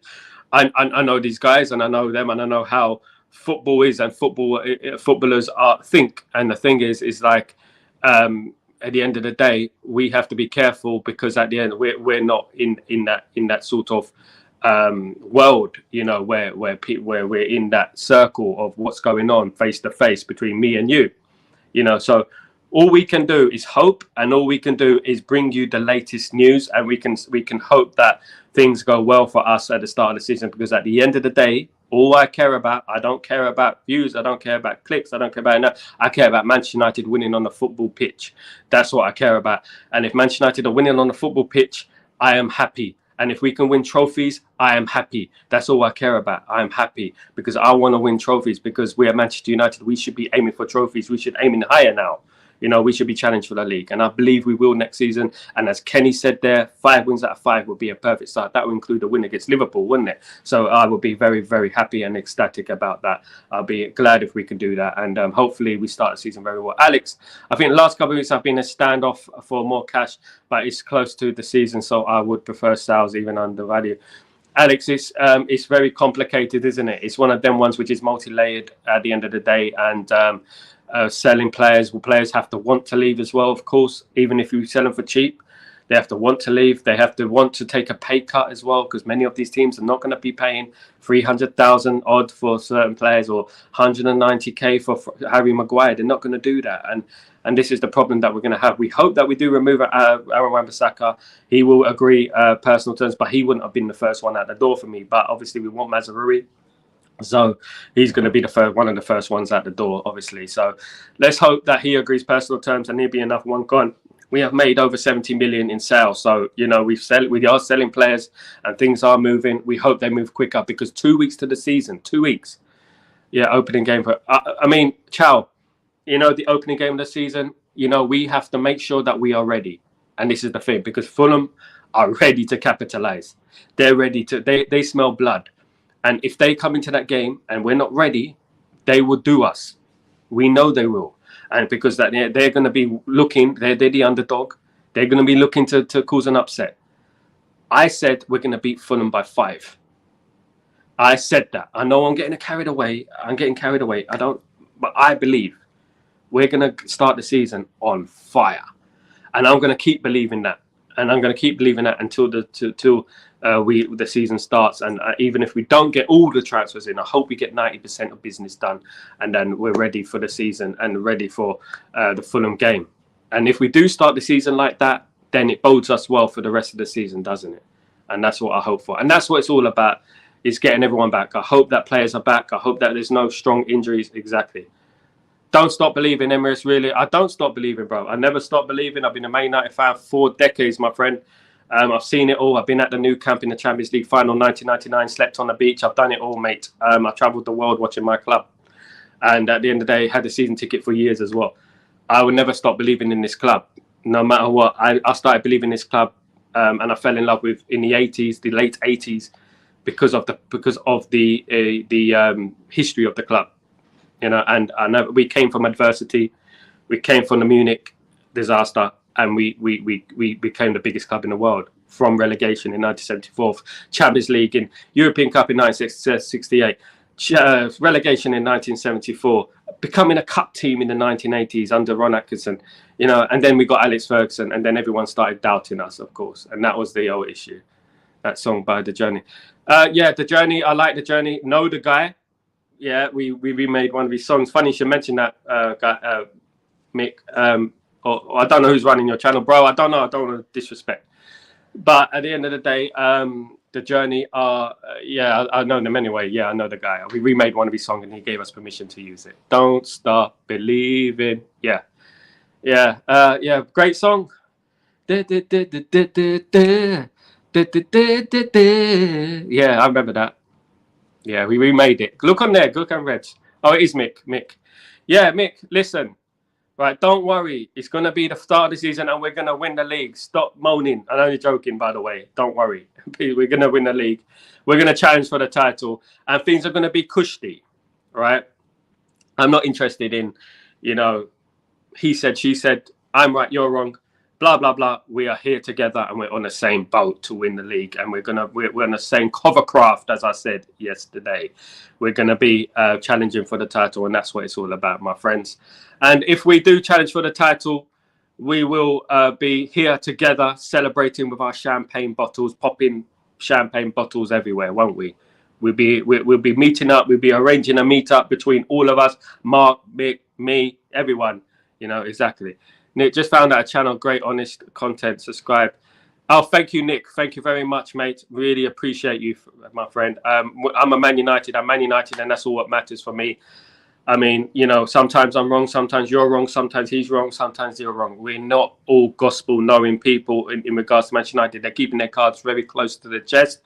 I know these guys, and I know them, and I know how football is, and footballers think. And the thing is like, at the end of the day, we have to be careful, because at the end we're not in that sort of world, where we're in that circle of what's going on face to face between me and you, so all we can do is hope, and all we can do is bring you the latest news, and we can hope that things go well for us at the start of the season, because at the end of the day, all I care about, I don't care about views, I don't care about clicks, I don't care about enough. I care about Manchester United winning on the football pitch. That's what I care about. And if Manchester United are winning on the football pitch, I am happy. And if we can win trophies, I am happy. That's all I care about. I am happy because I want to win trophies, because we are Manchester United. We should be aiming for trophies. We should aim in higher now. We should be challenged for the league. And I believe we will next season. And as Kenny said there, 5 wins out of 5 would be a perfect start. That would include a win against Liverpool, wouldn't it? So I would be very, very happy and ecstatic about that. I'll be glad if we can do that. And hopefully we start the season very well. Alex, I think the last couple of weeks have been a standoff for more cash, but it's close to the season. So I would prefer Sal's even under value. Alex, it's very complicated, isn't it? It's one of them ones which is multi-layered at the end of the day. And selling players, players have to want to leave as well, of course. Even if you sell them for cheap, they have to want to leave. They have to want to take a pay cut as well, because many of these teams are not going to be paying 300,000 odd for certain players, or 190k for Harry Maguire. They're not going to do that. And this is the problem that we're going to have. We hope that we do remove Aaron Wan-Bissaka. He will agree personal terms, but he wouldn't have been the first one out the door for me. But obviously we want Mazraoui. So he's going to be one of the first ones out the door, obviously. So let's hope that he agrees personal terms, and he'll be enough one gone. We have made over 70 million in sales. So, we are selling players, and things are moving. We hope they move quicker, because 2 weeks to the season, 2 weeks. Yeah, opening game for, Chow, the opening game of the season, we have to make sure that we are ready. And this is the thing, because Fulham are ready to capitalize. They're ready to, they smell blood. And if they come into that game and we're not ready, they will do us. We know they will. And because they're going to be looking, they're the underdog. They're going to be looking to cause an upset. I said we're going to beat Fulham by 5. I said that. I know I'm getting carried away. But I believe we're going to start the season on fire. And I'm going to keep believing that. and I'm going to keep believing that until the season starts. And even if we don't get all the transfers in, I hope we get 90% of business done, and then we're ready for the season and ready for the Fulham game. And if we do start the season like that, then it bodes us well for the rest of the season, doesn't it? And that's what I hope for. And that's what it's all about, is getting everyone back. I hope that players are back. I hope that there's no strong injuries. Exactly. Don't stop believing, Emirates, really. I don't stop believing, bro. I never stop believing. I've been a Man United fan for 4 decades, my friend. I've seen it all. I've been at the Nou Camp in the Champions League final 1999, slept on the beach. I've done it all, mate. I travelled the world watching my club. And at the end of the day, had a season ticket for years as well. I would never stop believing in this club, no matter what. I started believing in this club, and I fell in love with in the 80s, the late 80s, because of the history of the club. You know, and I know we came from adversity. We came from the Munich disaster, and we became the biggest club in the world from relegation in 1974, Champions League in European Cup in 1968, relegation in 1974, becoming a cup team in the 1980s under Ron Atkinson, you know, and then we got Alex Ferguson, and then everyone started doubting us, of course, and that was the old issue. That song by The Journey. Yeah, The Journey. I like The Journey. Know the guy. Yeah, we remade one of his songs. Funny you should mention that, guy, Mick. Or I don't know who's running your channel, bro. I don't know. I don't want to disrespect. But at the end of the day, The Journey are, yeah, I know them anyway. Yeah, I know the guy. We remade one of his songs and he gave us permission to use it. Don't Stop Believing. Yeah. Yeah. Yeah. Great song. Yeah, I remember that. Yeah, we remade it. Look on there. Look on Reds. Oh, it is Mick. Yeah, Mick, listen. Right, don't worry. It's going to be the start of the season and we're going to win the league. Stop moaning. I'm only joking, by the way. Don't worry. We're going to win the league. We're going to challenge for the title. And things are going to be cushy, right? I'm not interested in, you know, he said, she said, I'm right, you're wrong. Blah, blah, blah. We are here together and we're on the same boat to win the league. And we're on the same covercraft, as I said yesterday. We're going to be challenging for the title. And that's what it's all about, my friends. And if we do challenge for the title, we will be here together celebrating with our champagne bottles, popping champagne bottles everywhere, won't we? We'll be meeting up. We'll be arranging a meetup between all of us, Mark, Mick, me, everyone. You know, exactly. Nick, just found out a channel, great, honest content. Subscribe. Oh, thank you, Nick. Thank you very much, mate. Really appreciate you, my friend. I'm a Man United. I'm Man United, and that's all what matters for me. I mean, you know, sometimes I'm wrong, sometimes you're wrong, sometimes he's wrong, sometimes you're wrong. We're not all gospel-knowing people in regards to Manchester United. They're keeping their cards very close to the chest.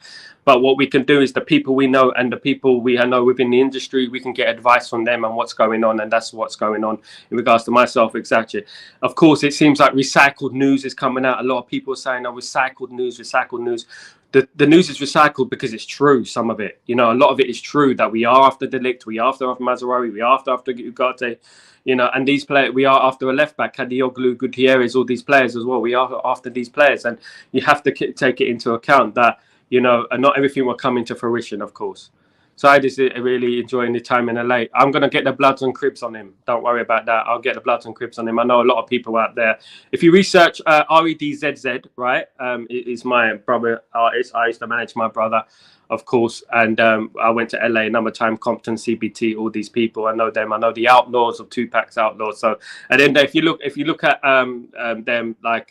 But what we can do is the people we know and the people we know within the industry, we can get advice from them on what's going on, and that's what's going on in regards to myself, exactly. Of course, it seems like recycled news is coming out. A lot of people are saying, oh, recycled news. The news is recycled because it's true, some of it. You know, a lot of it is true that we are after De Ligt, we are after Mazraoui, we are after Ugarte, you know, and these players, we are after a left-back, Kadioglu, Gutierrez, all these players as well. We are after these players, and you have to take it into account that, you know, not everything will come into fruition, of course. So I just really enjoying the time in LA. I'm going to get the Bloods and Cribs on him. Don't worry about that. I'll get the Bloods and Cribs on him. I know a lot of people out there. If you research REDZZ, right, is my brother artist. I used to manage my brother, of course. And I went to LA, number time, Compton, CBT, all these people. I know them. I know the Outlaws of Tupac's Outlaws. So, and then if you look at them, like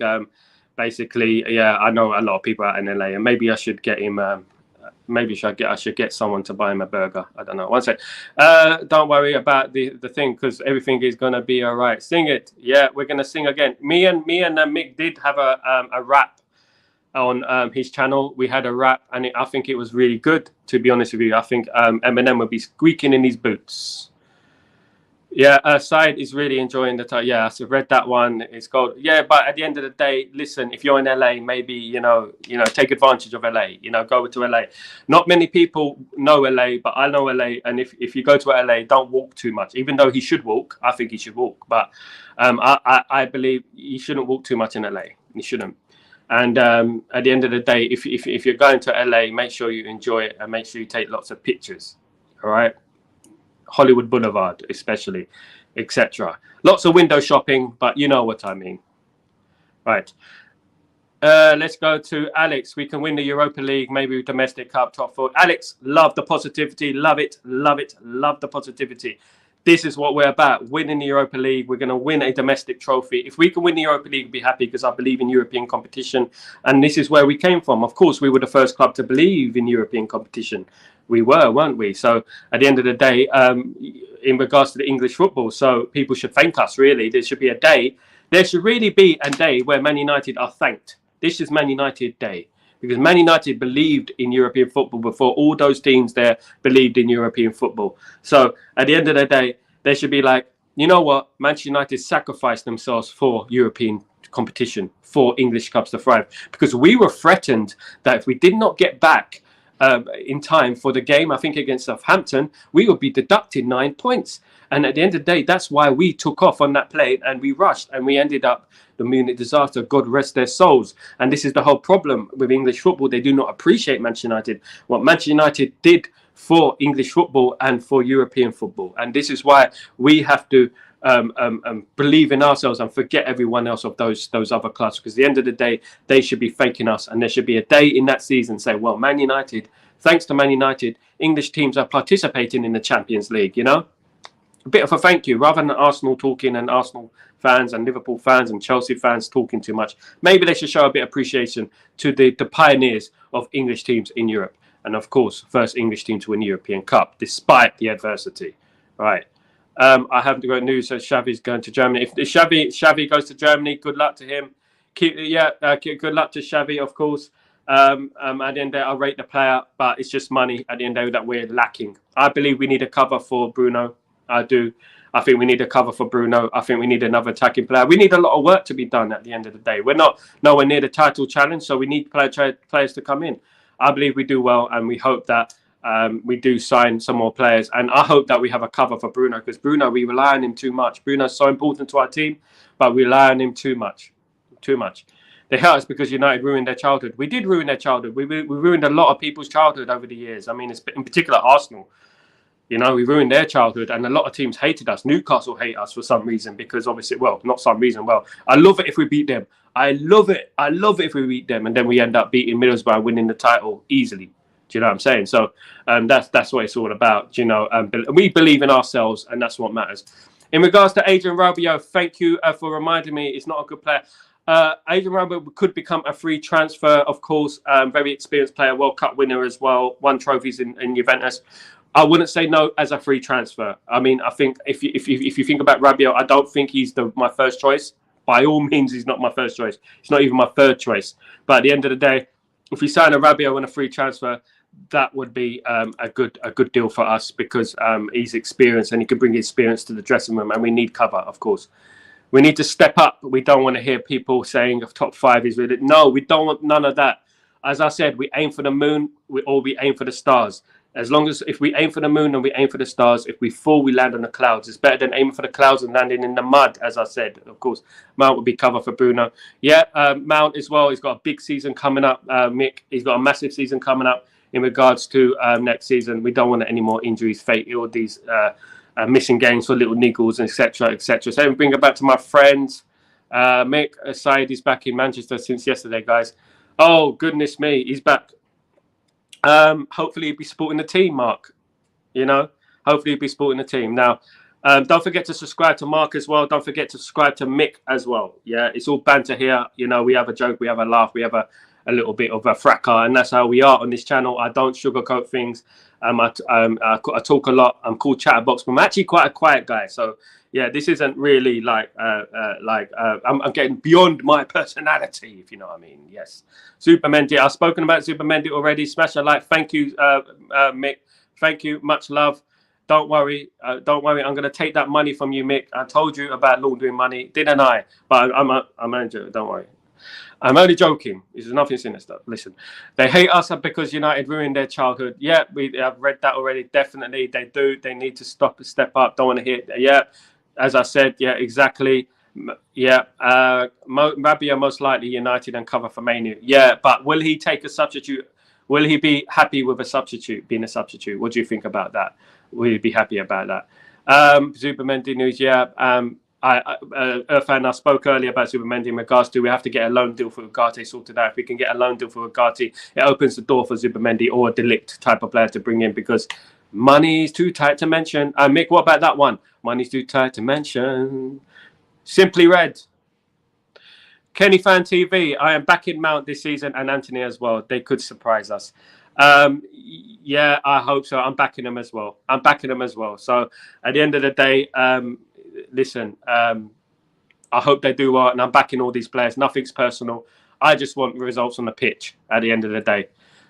basically, yeah, I know a lot of people out in LA, and maybe I should get him. Maybe I should get someone to buy him a burger. I don't know. One sec. Don't worry about the thing, because everything is gonna be all right. Sing it. Yeah, we're gonna sing again. Me and Mick did have a rap on his channel. We had a rap, and I think it was really good. To be honest with you, I think Eminem would be squeaking in his boots. Yeah, Syed is really enjoying the time. Yeah, I've read that one. It's called, yeah, but at the end of the day, listen, if you're in LA, maybe, you know, take advantage of LA, go to LA. Not many people know LA, but I know LA. And if you go to LA, don't walk too much, even though he should walk. I think he should walk, but I believe he shouldn't walk too much in LA. He shouldn't. And at the end of the day, if you're going to LA, make sure you enjoy it and make sure you take lots of pictures. All right. Hollywood Boulevard, especially, etc. Lots of window shopping, but you know what I mean. Right. Let's go to Alex. We can win the Europa League, maybe domestic cup, top four. Alex, love the positivity. Love it. Love it. Love the positivity. This is what we're about, winning the Europa League. We're going to win a domestic trophy. If we can win the Europa League, we'll be happy because I believe in European competition. And this is where we came from. Of course, we were the first club to believe in European competition. We were, weren't we? So at the end of the day, in regards to the English football, so people should thank us, really. There should be a day. There should really be a day where Man United are thanked. This is Man United Day. Because Man United believed in European football before all those teams there believed in European football. So at the end of the day, they should be like, you know what? Manchester United sacrificed themselves for European competition, for English clubs to thrive. Because we were threatened that if we did not get back in time for the game, I think against Southampton, we would be deducted 9 points. And at the end of the day, that's why we took off on that plane and we rushed and we ended up the Munich disaster. God rest their souls. And this is the whole problem with English football. They do not appreciate Manchester United. What Manchester United did for English football and for European football. And this is why we have to believe in ourselves and forget everyone else of those other clubs. Because at the end of the day, they should be thanking us. And there should be a day in that season say, well, Man United, thanks to Man United, English teams are participating in the Champions League, you know? A bit of a thank you, rather than Arsenal talking and Arsenal fans and Liverpool fans and Chelsea fans talking too much. Maybe they should show a bit of appreciation to the pioneers of English teams in Europe. And of course, first English team to win the European Cup, despite the adversity. Right. I haven't got news, so Xavi's going to Germany. If Xavi goes to Germany, good luck to him. Good luck to Xavi, of course. At the end of the day, I'll rate the player, but it's just money at the end of the day that we're lacking. I believe we need a cover for Bruno. I do. I think we need a cover for Bruno. I think we need another attacking player. We need a lot of work to be done at the end of the day. We're not nowhere near the title challenge, so we need players to come in. I believe we do well, and we hope that we do sign some more players. And I hope that we have a cover for Bruno, because Bruno, we rely on him too much. Bruno's so important to our team, but we rely on him too much. Too much. They hurt us because United ruined their childhood. We did ruin their childhood. We ruined a lot of people's childhood over the years. I mean, in particular, Arsenal. You know, we ruined their childhood, and a lot of teams hated us. Newcastle hate us for some reason because obviously, well, not some reason. Well, I love it if we beat them. I love it. I love it if we beat them, and then we end up beating Middlesbrough, winning the title easily. Do you know what I'm saying? So that's what it's all about. You know, we believe in ourselves, and that's what matters. In regards to Adrian Rabiot, thank you for reminding me. It's not a good player. Adrian Rabiot could become a free transfer, of course. Very experienced player, World Cup winner as well. Won trophies in Juventus. I wouldn't say no as a free transfer. I mean, I think if you think about Rabiot, I don't think he's my first choice. By all means, he's not my first choice. He's not even my third choice. But at the end of the day, if we sign a Rabiot on a free transfer, that would be a good deal for us because he's experienced and he can bring experience to the dressing room. And we need cover, of course. We need to step up. We don't want to hear people saying of top five is really. No, we don't want none of that. As I said, we aim for the moon or we aim for the stars. As long as if we aim for the moon and we aim for the stars, if we fall, we land on the clouds. It's better than aiming for the clouds and landing in the mud, as I said. Of course, Mount would be cover for Bruno. Yeah, Mount as well. He's got a big season coming up, Mick. He's got a massive season coming up in regards to next season. We don't want any more injuries, fate, or these missing games for little niggles, etc., etc. So let me bring it back to my friends. Mick Said is back in Manchester since yesterday, guys. Oh, goodness me. He's back. Hopefully he'll be supporting the team, Mark. You know, hopefully he'll be supporting the team. Now, don't forget to subscribe to Mark as well. Don't forget to subscribe to Mick as well. Yeah, it's all banter here. You know, we have a joke, we have a laugh, we have a little bit of a fracas, and that's how we are on this channel. I don't sugarcoat things. I talk a lot. I'm called Chatterbox, but I'm actually quite a quiet guy. So yeah, this isn't really like I'm getting beyond my personality, if you know what I mean. Yes, Supermendi. I've spoken about Supermendi already. Smash a like. Thank you, Mick. Thank you. Much love. Don't worry. Don't worry. I'm going to take that money from you, Mick. I told you about laundering money, didn't I? But I'm Andrew. Don't worry. I'm only joking. There's nothing sinister. Listen, they hate us because United ruined their childhood. Yeah, I've read that already. Definitely, they do. They need to step up. Don't want to hear. Yeah, as I said. Yeah, exactly. Yeah, Rabiot most likely United and cover for Manu. Yeah, but will he take a substitute? Will he be happy with a substitute, being a substitute? What do you think about that? Will he be happy about that? Supermendi news. Yeah. Irfan, I spoke earlier about Zubimendi in regards to we have to get a loan deal for Ugarte sorted out. If we can get a loan deal for Ugarte, it opens the door for Zubimendi or a Delict type of player to bring in, because money's too tight to mention. Mick, what about that one? Money's too tight to mention. Simply Red. Kenny Fan TV, I am back in Mount this season, and Anthony as well. They could surprise us. Yeah, I hope so. I'm backing them as well. So at the end of the day, listen, I hope they do well, and I'm backing all these players. Nothing's personal. I just want results on the pitch at the end of the day.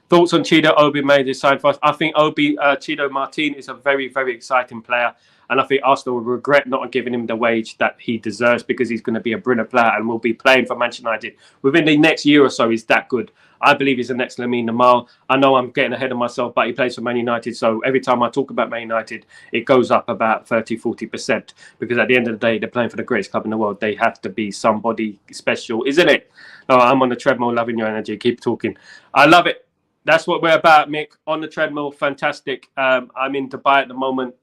Thoughts on Chido Obi made this sign for us? I think Chido Martin is a very, very exciting player. And I think Arsenal will regret not giving him the wage that he deserves, because he's going to be a brilliant player and will be playing for Manchester United within the next year or so. He's that good. I believe he's the next Lamine Yamal. I know I'm getting ahead of myself, but he plays for Man United. So every time I talk about Man United, it goes up about 30-40%, because at the end of the day, they're playing for the greatest club in the world. They have to be somebody special, isn't it? Oh, I'm on the treadmill, loving your energy. Keep talking. I love it. That's what we're about, Mick. On the treadmill, fantastic. I'm in Dubai at the moment.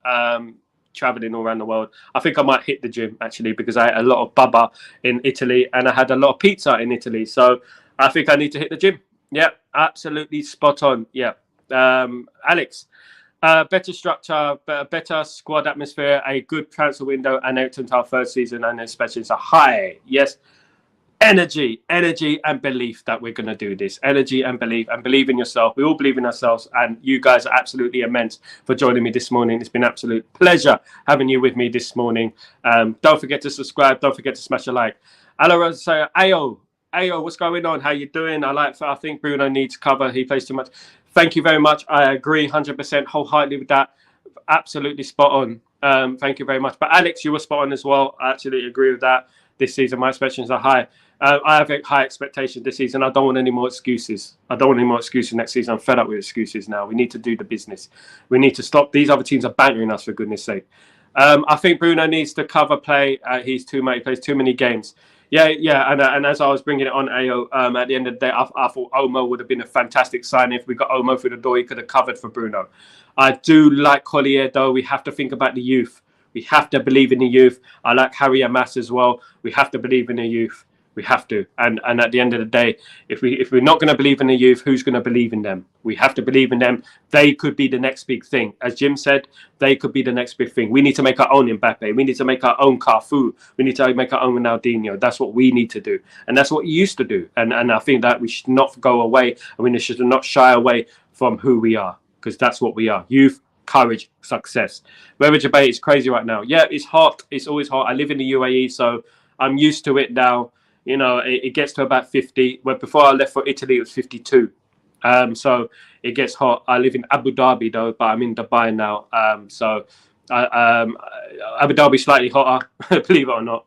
Traveling all around the world. I think I might hit the gym actually, because I had a lot of baba in Italy and I had a lot of pizza in Italy. So I think I need to hit the gym. Yeah, absolutely spot on. Yeah. Alex, better structure, better squad atmosphere, a good transfer window, and Everton's our first season, and especially it's a high. Yes. Energy and belief that we're going to do this. Energy and believe in yourself. We all believe in ourselves, and you guys are absolutely immense for joining me this morning. It's been an absolute pleasure having you with me this morning. Don't forget to subscribe. Don't forget to smash a like. Ayo, what's going on? How you doing? I think Bruno needs cover. He plays too much. Thank you very much. I agree 100% wholeheartedly with that. Absolutely spot on. Thank you very much. But Alex, you were spot on as well. I absolutely agree with that. This season, my expectations are high. I have high expectations this season. I don't want any more excuses. Next season. I'm fed up with excuses now. We need to do the business. We need to stop. These other teams are bantering us, for goodness sake. I think Bruno needs to cover play. He plays too many games. Yeah. And as I was bringing it on, Ayo, at the end of the day, I thought Omo would have been a fantastic sign. If we got Omo through the door, he could have covered for Bruno. I do like Collier, though. We have to think about the youth. We have to believe in the youth. I like Harry Amas as well. We have to believe in the youth. We have to. And at the end of the day, if we're not going to believe in the youth, who's going to believe in them? We have to believe in them. They could be the next big thing. As Jim said, they could be the next big thing. We need to make our own Mbappe. We need to make our own Cafu. We need to make our own Ronaldinho. That's what we need to do. And that's what you used to do. And I think that we should not go away. And we should not shy away from who we are, because that's what we are. Youth, courage, success. Weather debate is crazy right now. Yeah, it's hot. It's always hot. I live in the UAE, so I'm used to it now. You know, it gets to about 50. Where before I left for Italy, it was 52. So it gets hot. I live in Abu Dhabi though, but I'm in Dubai now. So Abu Dhabi slightly hotter, believe it or not.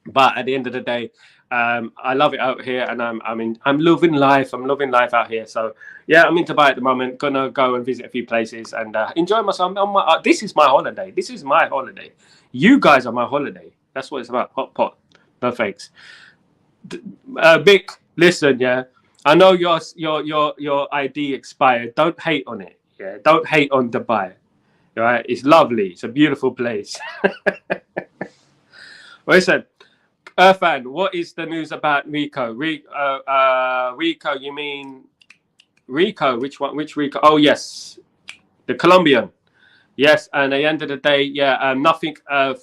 But at the end of the day, I love it out here, and I'm loving life. I'm loving life out here. So yeah, I'm in Dubai at the moment. Gonna go and visit a few places and enjoy myself. This is my holiday. This is my holiday. You guys are my holiday. That's what it's about. Hot pot. No thanks. Vic, listen, yeah. I know your ID expired. Don't hate on it. Yeah, don't hate on Dubai. All right, it's lovely. It's a beautiful place. Listen, Irfan, what is the news about Rico? Rico, you mean Rico? Which one? Which Rico? Oh yes, the Colombian. Yes, and at the end of the day, yeah, nothing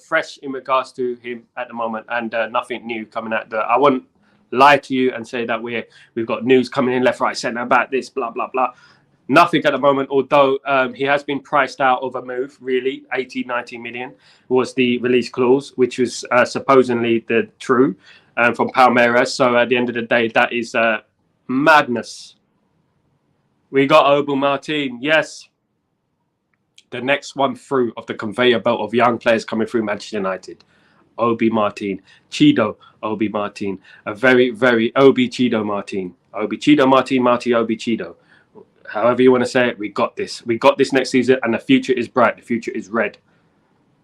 fresh in regards to him at the moment, and nothing new coming out. I won't lie to you and say that we've got news coming in left, right, centre about this, blah, blah, blah. Nothing at the moment, although he has been priced out of a move, really. 80, 90 million was the release clause, which was supposedly the true from Palmeiras. So at the end of the day, that is madness. We got Obi Martin, yes. The next one through of the conveyor belt of young players coming through Manchester United. Obi Martin, Chido Obi Martin, a very, very Obi Chido Martin. Obi Chido Martin, Marti Obi Chido. However you want to say it, we got this. We got this next season, and the future is bright. The future is red.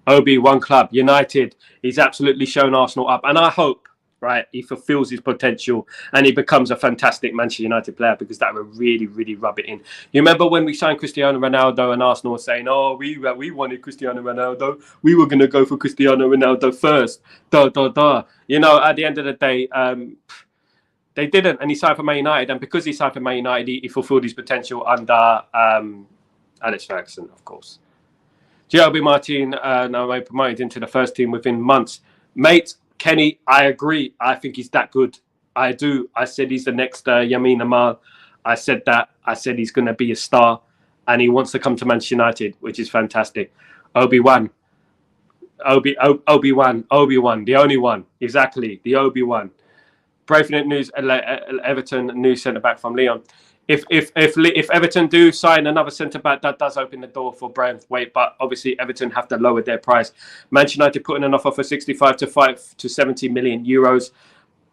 Obi, one club, United. He's absolutely shown Arsenal up. And I hope, right, he fulfills his potential and he becomes a fantastic Manchester United player, because that would really, really rub it in. You remember when we signed Cristiano Ronaldo and Arsenal were saying, oh, we wanted Cristiano Ronaldo. We were going to go for Cristiano Ronaldo first. You know, at the end of the day, they didn't, and he signed for Man United. And because he signed for Man United, he fulfilled his potential under Alex Ferguson, of course. Gio Martin now promoted into the first team within months. Mate, Kenny, I agree. I think he's that good. I do. I said he's the next Yamin Amal. I said that. I said he's going to be a star, and he wants to come to Manchester United, which is fantastic. Obi-Wan, the only one. Exactly, the Obi-Wan. Brave news, Everton new centre-back from Lyon. If Everton do sign another centre-back, that does open the door for Braithwaite, but obviously Everton have to lower their price. Manchester United putting an offer for 65 to 70 million euros.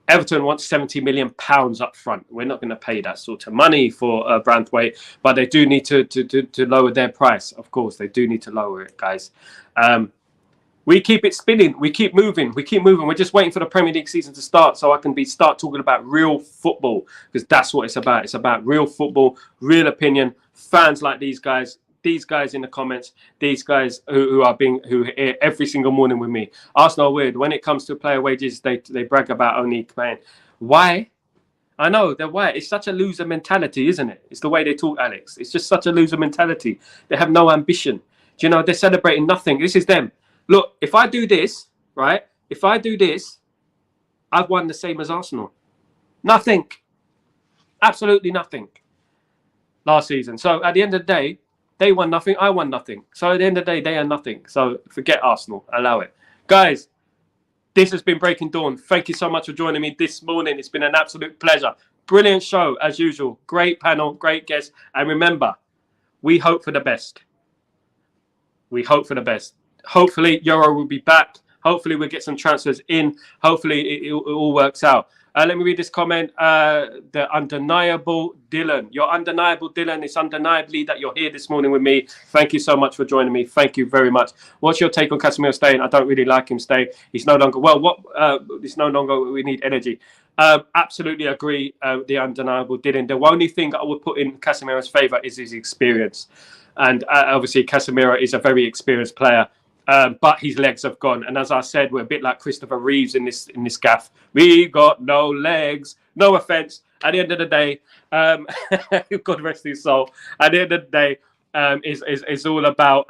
Everton wants 70 million pounds up front. We're not going to pay that sort of money for Braithwaite, but they do need to lower their price. Of course, they do need to lower it, guys. We keep it spinning. We keep moving. We're just waiting for the Premier League season to start so I can start talking about real football, because that's what it's about. It's about real football, real opinion, fans like these guys in the comments, these guys who here every single morning with me. Arsenal are weird. When it comes to player wages, they brag about only paying. Why? I know, they're why. It's such a loser mentality, isn't it? It's the way they talk, Alex. It's just such a loser mentality. They have no ambition. Do you know, they're celebrating nothing. This is them. Look, if I do this, right? If I do this, I've won the same as Arsenal. Nothing. Absolutely nothing. Last season. So at the end of the day, they won nothing. I won nothing. So at the end of the day, they are nothing. So forget Arsenal. Allow it. Guys, this has been Breaking Dawn. Thank you so much for joining me this morning. It's been an absolute pleasure. Brilliant show, as usual. Great panel, great guests. And remember, we hope for the best. We hope for the best. Hopefully, Yoro will be back. Hopefully, we'll get some transfers in. Hopefully, it all works out. Let me read this comment. The undeniable Dylan. You're undeniable, Dylan. It's undeniably that you're here this morning with me. Thank you so much for joining me. Thank you very much. What's your take on Casemiro staying? I don't really like him staying. He's no longer... Well, it's no longer... We need energy. Absolutely agree. The undeniable Dylan. The only thing that I would put in Casemiro's favour is his experience. And obviously, Casemiro is a very experienced player. But his legs have gone, and as I said, we're a bit like Christopher Reeves in this gaff. We got no legs. No offense. At the end of the day, God rest his soul. At the end of the day, it's all about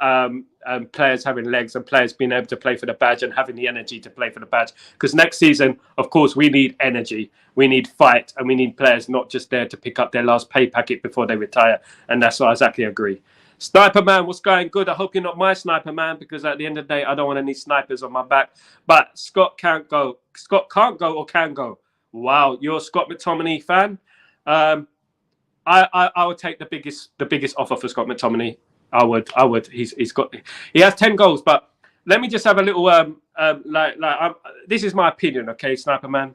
players having legs and players being able to play for the badge and having the energy to play for the badge. Because next season, of course, we need energy, we need fight, and we need players not just there to pick up their last pay packet before they retire. And that's what I exactly agree. Sniper Man, what's going good? I hope you're not my sniper man, because at the end of the day, I don't want any snipers on my back. But Scott can't go. Scott can't go or can go. Wow, you're a Scott McTominay fan. I would take the biggest offer for Scott McTominay. I would. He has 10 goals, but let me just have a little this is my opinion, okay, Sniper Man.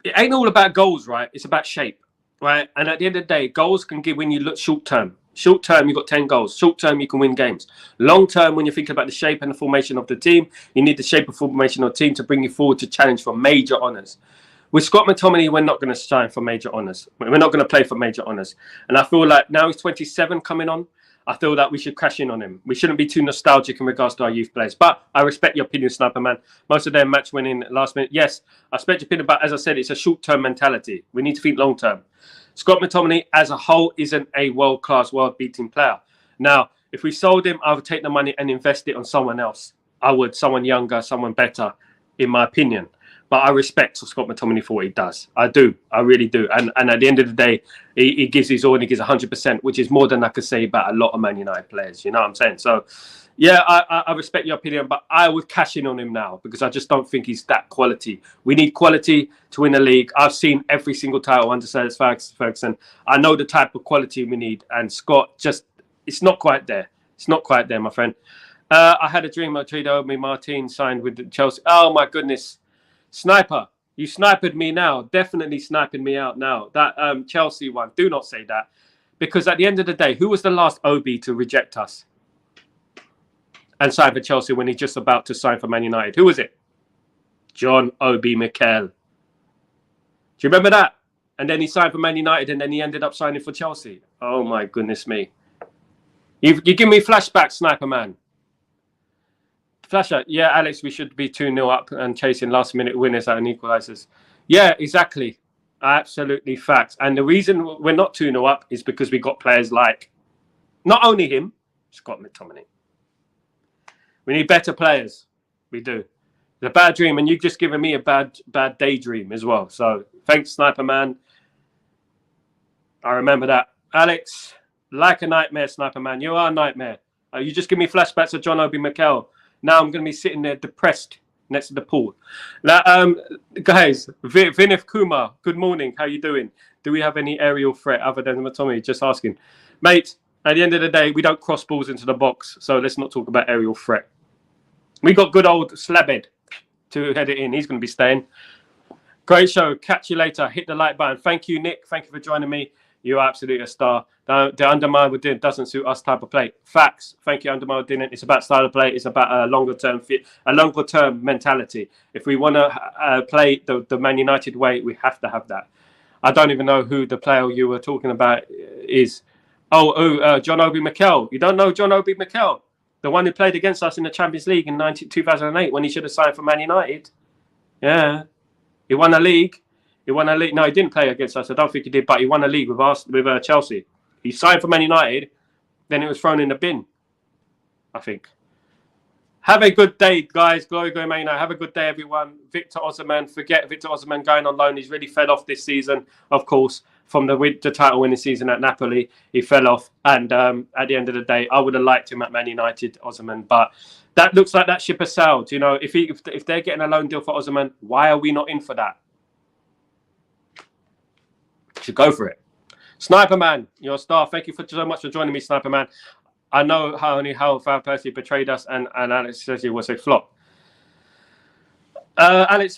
It ain't all about goals, right? It's about shape. Right, and at the end of the day, goals can give when you look short term. Short term, you've got 10 goals. Short term, you can win games. Long term, when you're thinking about the shape and the formation of the team, you need the shape and formation of the team to bring you forward to challenge for major honours. With Scott McTominay, we're not going to shine for major honours. We're not going to play for major honours. And I feel like now he's 27 coming on. I feel that we should crash in on him. We shouldn't be too nostalgic in regards to our youth players. But I respect your opinion, Sniper Man. Most of them match winning last minute. Yes, I respect your opinion, but as I said, it's a short-term mentality. We need to think long-term. Scott McTominay as a whole isn't a world-class, world-beating player. Now, if we sold him, I would take the money and invest it on someone else. I would, someone younger, someone better, in my opinion. But I respect Scott McTominay for what he does. I do. I really do. And at the end of the day, he gives his all and he gives 100%, which is more than I could say about a lot of Man United players. You know what I'm saying? So, yeah, I respect your opinion, but I would cash in on him now because I just don't think he's that quality. We need quality to win the league. I've seen every single title under Sir Ferguson. I know the type of quality we need. And Scott, just, it's not quite there. It's not quite there, my friend. I had a dream. Martin signed with Chelsea. Oh, my goodness. Sniper, you sniped me now. Definitely sniping me out now. That Chelsea one. Do not say that. Because at the end of the day, who was the last OB to reject us and sign for Chelsea when he's just about to sign for Man United? Who was it? John Obi Mikel. Do you remember that? And then he signed for Man United, and then he ended up signing for Chelsea. Oh my goodness me! You give me flashbacks, Sniper Man. Flasher, yeah, Alex, we should be 2-0 up and chasing last-minute winners and equalisers. Yeah, exactly. Absolutely facts. And the reason we're not 2-0 up is because we got players like, not only him, Scott McTominay. We need better players. We do. It's a bad dream, and you've just given me a bad daydream as well. So thanks, Sniper Man. I remember that. Alex, like a nightmare, Sniper Man. You are a nightmare. You just give me flashbacks of John Obi Mikel. Now I'm going to be sitting there depressed next to the pool. Now, guys, Vinith Kumar, good morning. How you doing? Do we have any aerial threat other than Tommy? Just asking. Mate, at the end of the day, we don't cross balls into the box, so let's not talk about aerial threat. We got good old Slabhead to head it in. He's going to be staying. Great show. Catch you later. Hit the like button. Thank you, Nick. Thank you for joining me. You're absolutely a star. The undermine we did doesn't suit us type of play. Facts. Thank you, undermine didn't. It's about style of play. It's about a longer term fit, a longer term mentality. If we want to play the Man United way, we have to have that. I don't even know who the player you were talking about is. John Obi Mikel. You don't know John Obi Mikel, the one who played against us in the Champions League in 2008 when he should have signed for Man United. Yeah, he won a league. He won a league. No, he didn't play against us. I don't think he did, but he won a league with Chelsea. He signed for Man United, then it was thrown in the bin, I think. Have a good day, guys. Glory, glory, Man United. Have a good day, everyone. Victor Osimhen. Forget Victor Osimhen going on loan. He's really fell off this season, of course, from the title winning season at Napoli. He fell off. And at the end of the day, I would have liked him at Man United, Osimhen. But that looks like that ship has sailed. You know, if they're getting a loan deal for Osimhen, why are we not in for that? Should go for it. Sniper Man, you're a star. Thank you so much for joining me, Sniper Man. I know how Van Persie betrayed us, and Alex says he was a flop. Alex,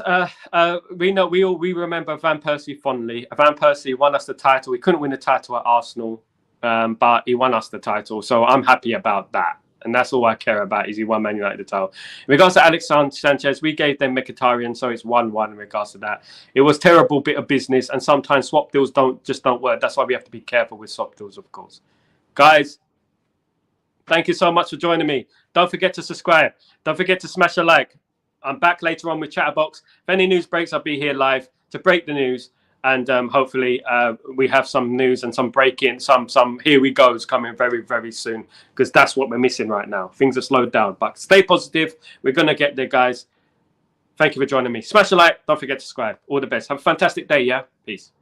we remember Van Persie fondly. Van Persie won us the title. He couldn't win the title at Arsenal, but he won us the title. So I'm happy about that. And that's all I care about is he won Man United the title. In regards to Alex Sanchez, we gave them Mkhitaryan, so it's 1-1 in regards to that. It was terrible bit of business, and sometimes swap deals don't work. That's why we have to be careful with swap deals, of course. Guys, thank you so much for joining me. Don't forget to subscribe. Don't forget to smash a like. I'm back later on with Chatterbox. If any news breaks, I'll be here live to break the news. And hopefully we have some news and some breaking, some here we goes coming very, very soon, because that's what we're missing right now. Things are slowed down, but stay positive. We're going to get there, guys. Thank you for joining me. Smash a like. Don't forget to subscribe. All the best. Have a fantastic day, yeah? Peace.